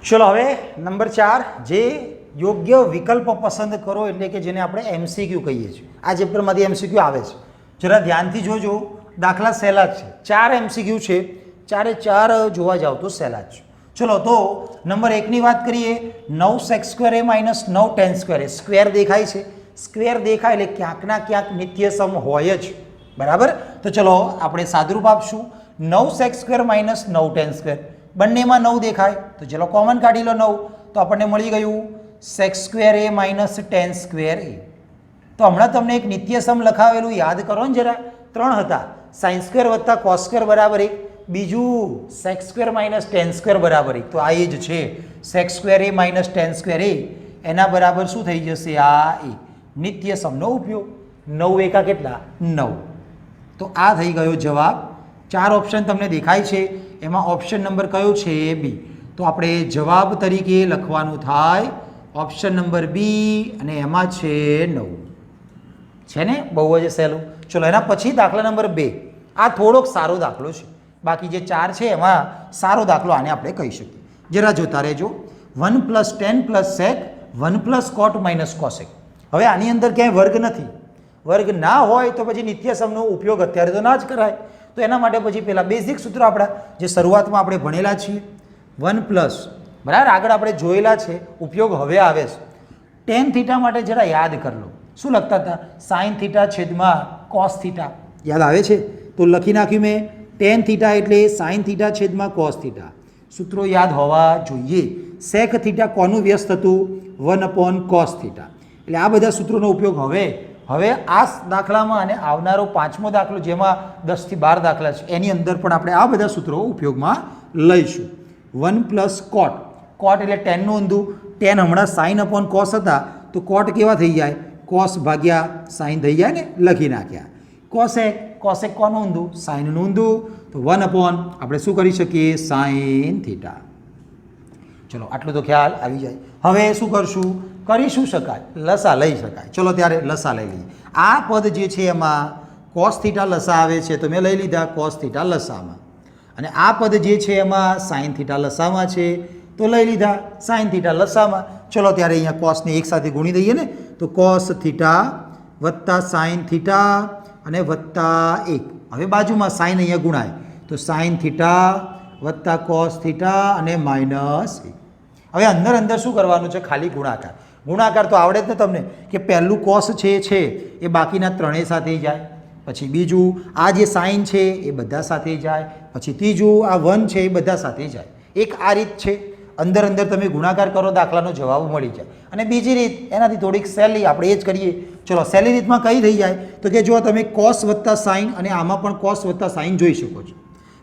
ચલો હવે નંબર 4, જે યોગ્ય વિકલ્પ પસંદ કરો એટલે કે જેને આપણે એમસીક્યુ કહીએ છીએ. આ ચેપ્ટરમાંથી એમસીક્યુ આવે છે. જરા ધ્યાનથી જોજો. દાખલા સહેલા જ છે. 4 એમસીક્યુ છે, 4 જોવા જાવ તો સહેલા જ છે. ચલો તો નંબર 1ની વાત કરીએ. 9 sec² a - 9 tan² a. Square દેખાય છે. સ્ક્વેર દેખાય એટલે ક્યાંકના ક્યાંક નિત્ય સમ હોય જ. બરાબર. તો ચલો આપણે સાદુરૂપ આપશું. 9 sec² - 9 tan². બંનેમાં 9 દેખાય તો ચલો કોમન કાઢી લો 9. તો આપણને મળી ગયું sec² a - tan²a. તો હમણાં તમને એક નિત્ય સમ લખાવેલું યાદ કરો ને જરા. 3 હતા. sin² વત્તા cos² બરાબર 1. બીજું sec² - tan² બરાબર 1. તો આ એ જ છે. sec² a - tan²a એના બરાબર શું થઈ જશે? આ એ નિત્ય સમનો ઉપયોગ. 9 એકા કેટલા? 9. તો આ થઈ ગયો જવાબ. 4 ઓપ્શન તમને દેખાય છે, એમાં ઓપ્શન નંબર કયો છે? બી. તો આપણે જવાબ તરીકે લખવાનું થાય ઓપ્શન નંબર બી અને એમાં છે 9. છે ને. બહુ જ સહેલું. ચલો એના પછી દાખલા નંબર 2. આ થોડોક સારો દાખલો છે. બાકી જે 4 છે એમાં સારો દાખલો આને આપણે કહી શકીએ. જરા જોતા રહેજો. 1 + tan + sec 1 + cot - cosec. હવે આની અંદર ક્યાંય વર્ગ નથી. વર્ગ ના હોય તો પછી નિત્ય સમનો ઉપયોગ અત્યારે તો ના જ કરાય. તો એના માટે પછી પેલા બેઝિક સૂત્ર આપણા જે શરૂઆતમાં આપણે ભણેલા છીએ 1 પ્લસ, બરાબર, આગળ આપણે જોયેલા છે, ઉપયોગ હવે આવે છે. tan થીટા માટે જરા યાદ કરી લો. શું લખતા હતા? sin થીટા છેદમાં cos થીટા. યાદ આવે છે? તો લખી નાખ્યું મેં. tan થીટા એટલે sin થીટા છેદમાં cos થીટા. સૂત્રો યાદ હોવા જોઈએ. sec થીટા કોનું વ્યસ્ત હતું? 1/cos theta. એટલે આ બધા સૂત્રોનો ઉપયોગ હવે આ દાખલામાં અને આવનારો 5મો દાખલો જેમાં 10 થી 12 દાખલા છે એની અંદર પણ આપણે આ બધા સૂત્રો ઉપયોગમાં લઈશું. 1 + cot. cot એટલે tan નું ઊંધું. tan હમણાં sin/cos હતા તો cot કેવા થઈ જાય? cos ભાગ્યા sin થઈ જાય ને. લખી નાખ્યા. cosec કોનું ઊંધું? sin નું ઊંધું. તો 1/ આપણે શું કરી શકીએ? sin theta. ચલો આટલું તો ખ્યાલ આવી જાય. હવે શું કરશું? કરી શું શકાય? લસા લઈ શકાય. ચલો ત્યારે લસા લઈ લઈએ. આ પદ જે છે એમાં કોસ થીટા લસા આવે છે તો મેં લઈ લીધા કોસ થીટા લસામાં, અને આ પદ જે છે એમાં સાઇન થીટા લસામાં છે તો લઈ લીધા સાઇન થીટા લસામાં. ચલો ત્યારે અહીંયા કોસને એક સાથે ગુણી દઈએ ને, તો કોસ થીટા વત્તા સાઇન થીટા અને વત્તા 1. હવે બાજુમાં સાઇન અહીંયા ગુણાય તો સાઇન થીટા વત્તા કોસ થીટા અને -1. હવે અંદર અંદર શું કરવાનું છે? ખાલી ગુણાકાર. ગુણાકાર તો આવડે જ ને તમને કે પહેલું કોસ છે એ બાકીના ત્રણેય સાથે જાય, પછી બીજું આ જે સાઇન છે એ બધા સાથે જાય, પછી ત્રીજું આ 1 છે એ બધા સાથે જાય. એક આ રીત છે, અંદર અંદર તમે ગુણાકાર કરો દાખલાનો જવાબ મળી જાય. અને બીજી રીત એનાથી થોડીક સહેલી આપણે એ જ કરીએ. ચલો સહેલી રીતમાં કઈ થઈ જાય તો કે જો તમે કોસ વત્તા સાઇન અને આમાં પણ કોસ વત્તા સાઇન જોઈ શકો છો,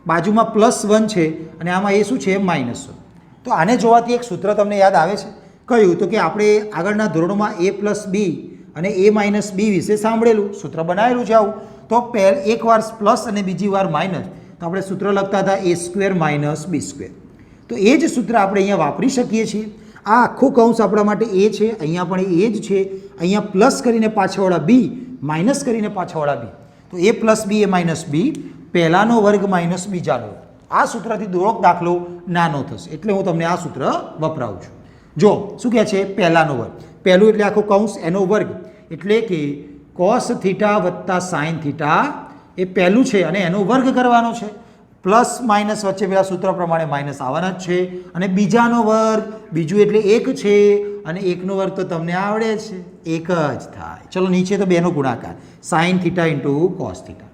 બાજુમાં +1 છે અને આમાં એ શું છે? -1. તો આને જોવાથી એક સૂત્ર તમને યાદ આવે છે કયું? તો કે આપણે આગળના ધોરણોમાં a+b અને a - b વિશે સાંભળેલું, સૂત્ર બનાવેલું છે આવું. તો એક વાર પ્લસ અને બીજી વાર માઇનસ, તો આપણે સૂત્ર લખતા હતા a² - b². તો એ જ સૂત્ર આપણે અહીંયા વાપરી શકીએ છીએ. આ આખું કૌંસ આપણા માટે a છે, અહીંયા પણ એ જ છે, અહીંયા પ્લસ કરીને પાછળવાળા b, માઇનસ કરીને પાછળવાળા b. તો a+b a - b, પહેલાનો વર્ગ માઇનસ બીજાનો. આ સૂત્રથી દોરોક દાખલો નાનો થશે, એટલે હું તમને આ સૂત્ર વપરાવું છું. જો શું કહે છે? પહેલાનો વર્ગ, પહેલું એટલે આખું કૌંસ એનો વર્ગ, એટલે કે કોસ થીટા વત્તા સાઇન થીટા એ પહેલું છે અને એનો વર્ગ કરવાનો છે. પ્લસ માઇનસ વચ્ચે પેલા સૂત્ર પ્રમાણે માઇનસ આવવાના જ છે, અને બીજાનો વર્ગ, બીજું એટલે 1 છે, અને 1નો વર્ગ તો તમને આવડે છે, 1 જ થાય. ચલો નીચે તો 2નો ગુણાકાર, sign theta into cos theta,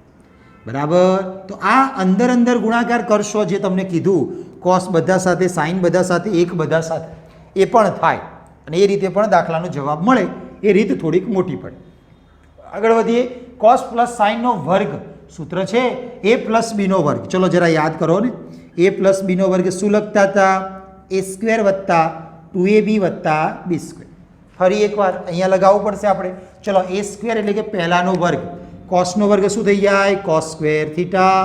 બરાબર. તો આ અંદર અંદર ગુણાકાર કરશો જે તમને કીધું, કોસ બધા સાથે, સાઇન બધા સાથે, 1 બધા સાથે, એ પણ થાય, અને એ રીતે પણ દાખલાનો જવાબ મળે. એ રીત થોડીક મોટી પડે. આગળ વધીએ. કોસ પ્લસ સાઇનનો વર્ગ સૂત્ર છે a+b નો વર્ગ. ચલો જરા યાદ કરો ને, a+b નો વર્ગ શું લખતા હતા? a² વત્તા 2ab વત્તા b². ફરી એકવાર અહીંયા લગાવવું પડશે આપણે. ચલો a² એટલે કે પહેલાનો વર્ગ, કોસનો વર્ગ શું થઈ જાય? cos² થીટા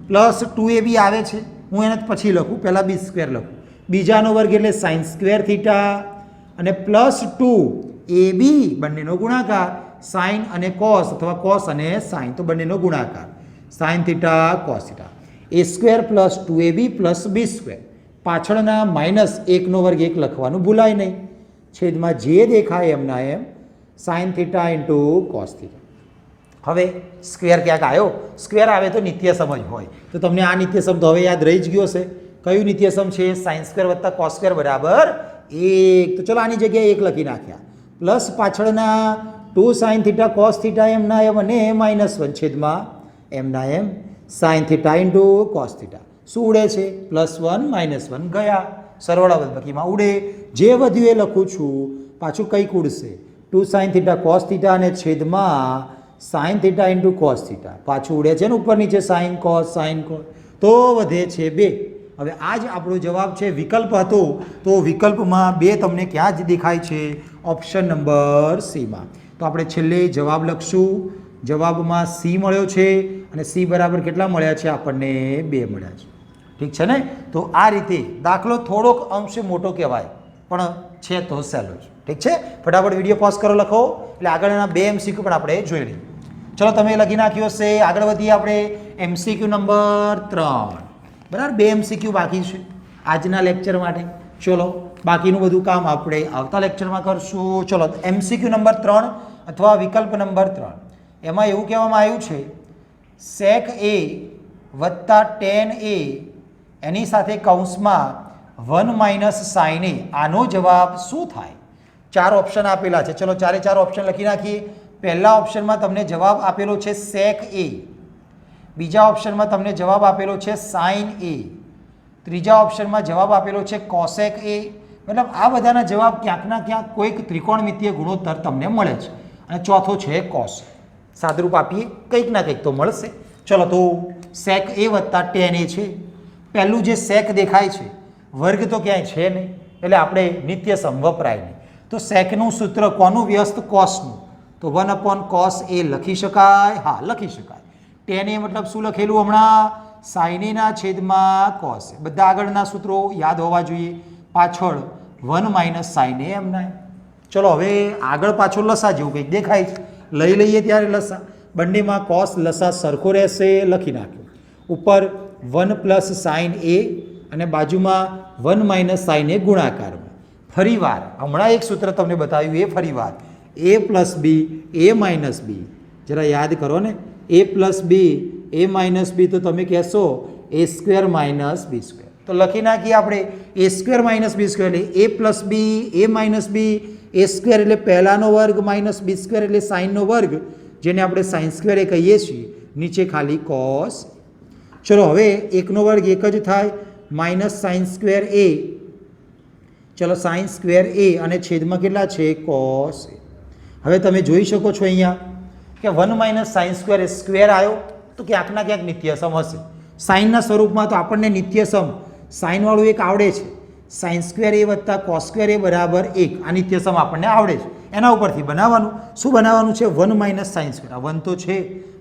પ્લસ 2ab આવે છે, હું એને પછી લખું, પહેલાં b² લખું. બીજાનો વર્ગ એટલે sin² થીટા અને +2ab, બંનેનો ગુણાકાર, સાઇન અને કોસ અથવા કોસ અને સાઇન, તો બંનેનો ગુણાકાર, sine theta cos theta. a² + 2ab + b². પાછળના -1નો વર્ગ 1 લખવાનું ભૂલાય નહીં, છેદમાં જે દેખાય એમના એમ sine theta into cos theta. હવે સ્ક્વેર ક્યાંક આવ્યો? સ્ક્વેર આવે તો નિત્યસમ જ હોય, તો તમને આ નિત્યસમ તો હવે યાદ રહી જ ગયો હશે. કયું નિત્યસમ છે? sin² વત્તા cos² બરાબર 1. તો ચલો આની જગ્યાએ 1 લખી નાખ્યા, પ્લસ પાછળના 2 sin થીટા કોસ થીટા એમના એમ અને -1 છેદમાં એમના એમ sine theta into cos theta. શું ઉડે છે? +1 -1 ગયા, સરવાળા બાદબાકીમાં ઉડે. જે વધ્યું એ લખું છું, પાછું કંઈક ઉડશે, 2 sin થીટા કોસ થીટા અને છેદમાં sign theta into cos theta, પાછું ઉડે છે ને ઉપર નીચે સાઇન કોસ, તો વધે છે 2. હવે આ જ આપણો જવાબ છે. વિકલ્પ હતો તો વિકલ્પમાં 2 તમને ક્યાં જ દેખાય છે? ઓપ્શન નંબર C માં. તો આપણે છેલ્લે જવાબ લખશું. જવાબમાં C મળ્યો છે, અને C બરાબર કેટલા મળ્યા છે? આપણને 2 મળ્યા છે. ઠીક છે ને? તો આ રીતે દાખલો થોડોક અંશે મોટો કહેવાય, પણ છે તો સહેલો જ. ઠીક છે? ફટાફટ વિડીયો પોઝ કરો, લખો, એટલે આગળના 2 MCQ પણ આપણે જોઈ લઈએ. ચલો તમે લખી નાખ્યું હશે. આગળ વધીએ આપણે MCQ નંબર 3. બરાબર, 2 MCQ બાકી છે આજના લેક્ચર માટે. ચલો બાકીનું બધું કામ આપણે આવતા લેક્ચરમાં કરશું. ચલો MCQ નંબર 3 અથવા વિકલ્પ નંબર 3, એમાં એવું કહેવામાં આવ્યું છે sec a વત્તા tan a એની સાથે કૌંસમાં 1 - sin a, આનો જવાબ શું થાય? 4 ઓપ્શન આપેલા છે. ચલો 4 ઓપ્શન લખી નાખીએ. પહેલા ઓપ્શનમાં તમને જવાબ આપેલો છે sec a, બીજા ઓપ્શનમાં તમને જવાબ આપેલો છે sin a, ત્રીજા ઓપ્શનમાં જવાબ આપેલો છે cosec a. મતલબ આ બધાના જવાબ ક્યાંકના ક્યાંક કોઈક ત્રિકોણમિતીય ગુણોત્તર તમને મળે છે, અને ચોથો છે cos. સાદરૂપ આપીએ, કંઈક ના કંઈક તો મળશે. ચલો તો sec a વત્તા tan a છે. પહેલું જે sec દેખાય છે, વર્ગ તો ક્યાંય છે નહીં, એટલે આપણે નિત્યસમ વપરાય નહીં. તો secનું સૂત્ર કોનું? વ્યસ્ત cosનું. તો 1/cos a લખી શકાય? હા, લખી શકાય. tan a મતલબ શું લખેલું હમણાં? sin a ના છેદમાં cos a. બધા આગળના સૂત્રો યાદ હોવા જોઈએ. પાછળ 1 - sin a એમના. ચલો હવે આગળ પાછળ લસા જેવું કંઈક દેખાય છે, લઈ લઈએ ત્યારે લસા. બંનેમાં કોસ લસા સરખો રહેશે, લખી નાખ્યો. ઉપર 1 પ્લસ સાઇન એ અને બાજુમાં 1 માઇનસ સાઇન એ ગુણાકારમાં. ફરીવાર હમણાં એક સૂત્ર તમને બતાવ્યું, એ ફરીવાર એ પ્લસ બી એ માઇનસ બી, જરા યાદ કરો ને, એ પ્લસ બી એ માઇનસ બી તો તમે કહેશો એ સ્ક્વેર માઇનસ બી સ્ક્વેર. તો લખી નાખીએ આપણે એ સ્ક્વેર માઇનસ બી સ્ક્વેર એટલે એ પ્લસ બી એ માઇનસ બી એ સ્ક્વેર એટલે પહેલાનો વર્ગ માઇનસ બી સ્ક્વેર એટલે સાઇનનો વર્ગ, જેને આપણે સાઇન સ્ક્વેર એ કહીએ છીએ. નીચે ખાલી કોસ. ચલો હવે એકનો વર્ગ એક જ થાય, માઇનસ સાઇન સ્ક્વેર એ, ચલો સાઇન સ્ક્વેર એ અને છેદમાં કેટલા છે કોસ એ. હવે તમે જોઈ શકો છો અહીંયા કે 1 માઇનસ સાઇન સ્ક્વેર એ સ્ક્વેર આવ્યો તો ક્યાંક ના ક્યાંક નિત્યસમ હશે. સાઇનના સ્વરૂપમાં તો આપણને નિત્યસમ સાઇનવાળું એક આવડે છે, સાઇન સ્ક્વેર એ વત્તા કોસ સ્ક્વેર એ બરાબર 1. આ નિત્યસમ આપણને આવડે છે, એના ઉપરથી બનાવવાનું. શું બનાવવાનું છે? 1 માઇનસ સાઇન સ્ક્વેર. આ 1 તો છે,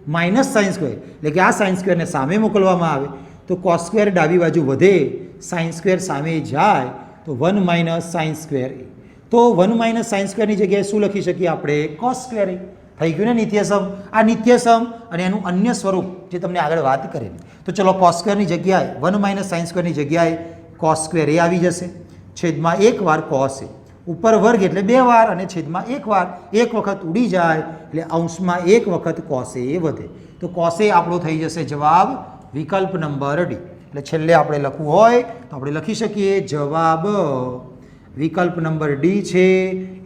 માઇનસ સાઇન સ્ક્વેર એટલે કે આ સાઇન સ્ક્વેરને સામે મોકલવામાં આવે તો કોસ સ્ક્વેર ડાબી બાજુ વધે, સાઇન સ્ક્વેર સામે જાય તો 1 માઇનસ સાઇન સ્ક્વેર એ. તો 1 માઇનસ સાઇન સ્ક્વેરની જગ્યાએ શું લખી શકીએ આપણે? કોસ સ્ક્વેર એ. થઈ ગયું ને નિત્યસમ. આ નિત્યસમ અને એનું અન્ય સ્વરૂપ જે તમને આગળ વાત કરેલી. તો ચલો કોસ સ્ક્વેરની જગ્યાએ 1 માઇનસ સાઇન સ્ક્વેરની જગ્યાએ કોસ સ્ક્વેર એ આવી જશે, છેદમાં 1 વાર કોસ એ. ઉપર વર્ગ એટલે 2 વાર અને છેદમાં 1 વાર, એક વખત ઉડી જાય એટલે અંશમાં 1 વખત કોસ એ વધે. તો કોસ એ આપણો થઈ જશે જવાબ, વિકલ્પ નંબર ડી. એટલે છેલ્લે આપણે લખવું હોય તો આપણે લખી શકીએ જવાબ વિકલ્પ નંબર ડી છે,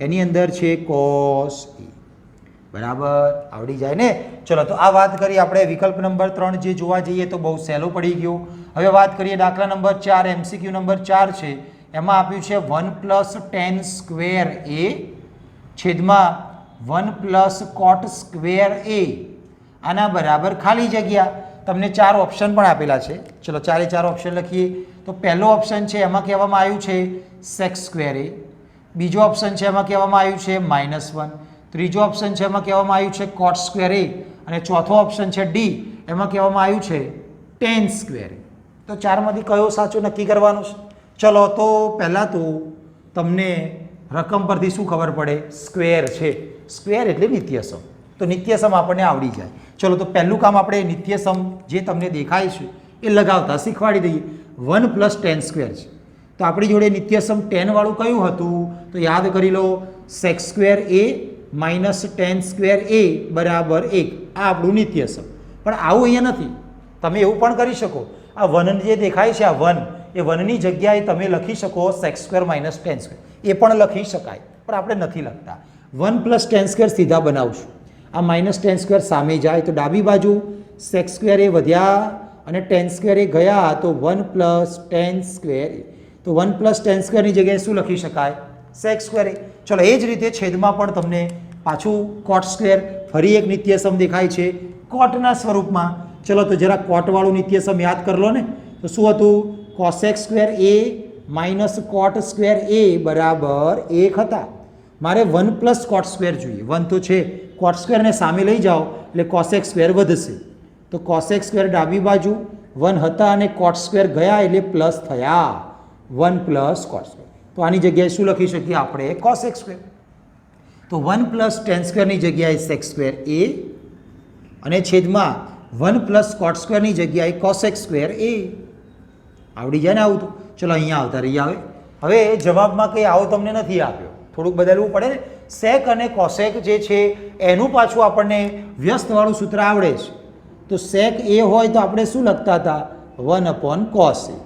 એની અંદર છે કોસ એ. બરાબર, આવડી જાય ને. ચલો તો આ વાત કરી આપણે વિકલ્પ નંબર 3 જે જોવા જઈએ તો બહુ સહેલો પડી ગયો. હવે વાત કરીએ દાખલા નંબર 4, MCQ નંબર 4 છે. એમાં આપ્યું છે 1 પ્લસ ટેન સ્ક્વેર એ છેદમાં 1 પ્લસ કોટ સ્ક્વેર એ. આના બરાબર ખાલી જગ્યા. તમને 4 ઓપ્શન પણ આપેલા છે. ચલો 4 ઓપ્શન લખીએ. તો પહેલો ઓપ્શન છે એમાં કહેવામાં આવ્યું છે સેક સ્ક્વેર એ, બીજો ઓપ્શન છે એમાં કહેવામાં આવ્યું છે -1, ત્રીજો ઓપ્શન છે એમાં કહેવામાં આવ્યું છે કોટ સ્ક્વેર એ અને ચોથો ઓપ્શન છે ડી, એમાં કહેવામાં આવ્યું છે ટેન સ્ક્વેર એ. તો 4માંથી કયો સાચું નક્કી કરવાનું છે? ચલો તો પહેલાં તો તમને રકમ પરથી શું ખબર પડે? સ્ક્વેર છે, સ્ક્વેર એટલે નિત્યસમ. તો નિત્યસમ આપણને આવડી જાય. ચલો તો પહેલું કામ આપણે નિત્યસમ જે તમને દેખાય છે એ લગાવતા શીખવાડી દઈએ. 1 પ્લસ ટેન સ્ક્વેર છે તો આપણી જોડે નિત્યસમ 10 વાળું કયું હતું? તો યાદ કરી લો, સેક સ્ક્વેર એ માઇનસ ટેન સ્ક્વેર એ બરાબર 1. આ આપણું નિત્યસમ. પણ આવું અહીંયા નથી. તમે એવું પણ કરી શકો, આ 1 જે દેખાય છે, આ 1 એ 1ની જગ્યાએ તમે લખી શકો sec square minus ten square, એ પણ લખી શકાય, પણ આપણે નથી લખતા. 1 પ્લસ ટેન સ્ક્વેર સીધા બનાવશું. આ માઇનસ ટેન સ્ક્વેર સામે જાય તો ડાબી બાજુ સેક સ્ક્વેર એ વધ્યા અને ટેન સ્ક્વેર એ ગયા તો 1 પ્લસ ટેન સ્ક્વેર એ. તો 1 પ્લસ ટેન સ્ક્વેરની જગ્યાએ શું લખી શકાય? સેક સ્ક્વેર એ. ચલો એ જ રીતે છેદમાં પણ તમને પાછું કોટ સ્ક્વેર, ફરી એક નિત્યસમ દેખાય છે કોટના સ્વરૂપમાં. ચલો તો જરા કોટવાળું નિત્યસમ યાદ કરી લો ને. તો શું હતું? કોસેક સ્ક્વેર એ માઇનસ કોટ સ્ક્વેર એ બરાબર 1 હતા. મારે 1 પ્લસ કોટ સ્ક્વેર જોઈએ. 1 તો છે, કોટ સ્ક્વેરને સામે લઈ જાઓ એટલે કોસેક સ્ક્વેર વધશે. તો કોસેક સ્ક્વેર ડાબી બાજુ 1 હતા અને કોટ સ્ક્વેર ગયા એટલે પ્લસ થયા, 1 પ્લસ કોટ સ્ક્વેર. તો આની જગ્યાએ શું લખી શકીએ આપણે? Cosec square. તો 1 પ્લસ ટેન સ્ક્વેરની જગ્યાએ સેક સ્ક્વેર એ અને છેદમાં 1 પ્લસ કોટ સ્ક્વેરની જગ્યાએ કોસેક સ્ક્વેર એ. આવડી જાય ને આવું? તો ચલો અહીંયા આવતા રહીએ. હવે જવાબમાં કંઈ આવો તમને નથી આપ્યો, થોડુંક બદલવું પડે ને. સેક અને કોસેક જે છે એનું પાછું આપણને વ્યસ્તવાળું સૂત્ર આવડે છે. તો સેક એ હોય તો આપણે શું લખતા હતા? 1 cos એ.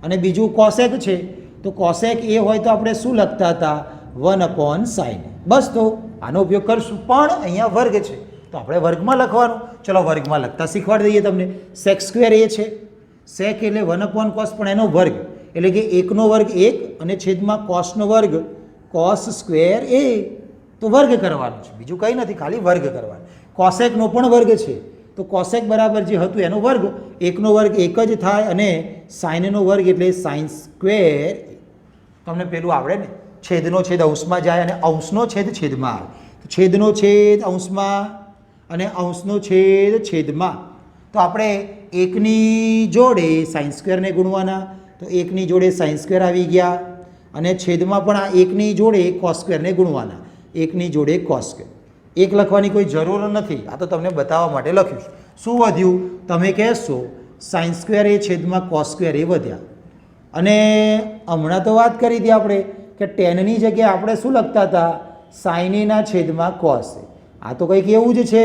અને બીજું કોસેક છે તો કોસેક એ હોય તો આપણે શું લખતા હતા? 1 sin એ. બસ તો આનો ઉપયોગ કરશું. પણ અહીંયા વર્ગ છે તો આપણે વર્ગમાં લખવાનું. ચલો વર્ગમાં લખતા શીખવાડી દઈએ તમને. સેક સ્ક્વેર એ છે, સેક એટલે 1 cos પણ એનો વર્ગ એટલે કે 1નો વર્ગ 1 અને છેદમાં કોસનો વર્ગ કોસ સ્ક્વેર એ. તો વર્ગ કરવાનું છે, બીજું કંઈ નથી, ખાલી વર્ગ કરવાનું. કોસેકનો પણ વર્ગ છે તો કોસેક બરાબર જે હતું એનો વર્ગ, 1નો વર્ગ 1 જ થાય અને સાઇનનો વર્ગ એટલે સાઇન સ્ક્વેર. તમને પેલું આવડે ને, છેદનો છેદ અંશમાં જાય અને અંશનો છેદ છેદમાં આવે. તો છેદનો છેદ અંશમાં અને અંશનો છેદ છેદમાં. તો આપણે 1ની જોડે સાઇન સ્ક્વેરને ગુણવાના, તો 1ની જોડે સાઇન સ્ક્વેર આવી ગયા અને છેદમાં પણ આ 1ની જોડે કોસ સ્ક્વેરને ગુણવાના, 1ની જોડે કોસ સ્ક્વેર. એક લખવાની કોઈ જરૂર નથી, આ તો તમને બતાવવા માટે લખ્યું છે. શું વધ્યું? તમે કહેશો સાઇન સ્ક્વેર એ છેદમાં કોસ સ્ક્વેર એ વધ્યા. અને હમણાં તો વાત કરી હતી આપણે કે ટેનની જગ્યાએ આપણે શું લખતા હતા? સાઇન એના છેદમાં કોસ એ. આ તો કંઈક એવું જ છે,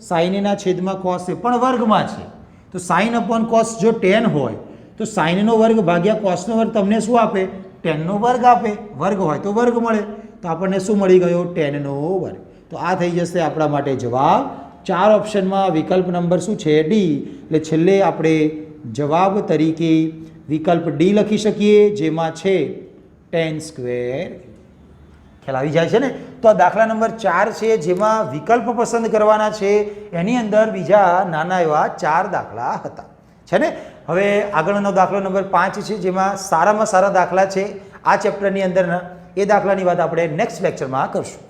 સાઇન એના છેદમાં કોસ એ પણ વર્ગમાં છે. તો સાઇન અપોન કોસ જો ટેન હોય તો સાઇનનો વર્ગ ભાગ્યા કોસનો વર્ગ તમને શું આપે? ટેનનો વર્ગ આપે. વર્ગ હોય તો વર્ગ મળે, તો આપણને શું મળી ગયો? ટેનનો વર્ગ. તો આ થઈ જશે આપણા માટે જવાબ. 4 ઓપ્શનમાં વિકલ્પ નંબર શું છે? ડી. એટલે છેલ્લે આપણે જવાબ તરીકે વિકલ્પ ડી લખી શકીએ, જેમાં છે ટેન સ્ક્વેર. ખ્યાલ આવી જાય છે ને? તો આ દાખલા નંબર 4 છે, જેમાં વિકલ્પ પસંદ કરવાના છે. એની અંદર બીજા નાના એવા 4 દાખલા હતા, છે ને? હવે આગળનો દાખલો નંબર 5 છે, જેમાં સારામાં સારા દાખલા છે આ ચેપ્ટરની અંદરના. એ દાખલાની વાત આપણે નેક્સ્ટ લેક્ચરમાં કરશું.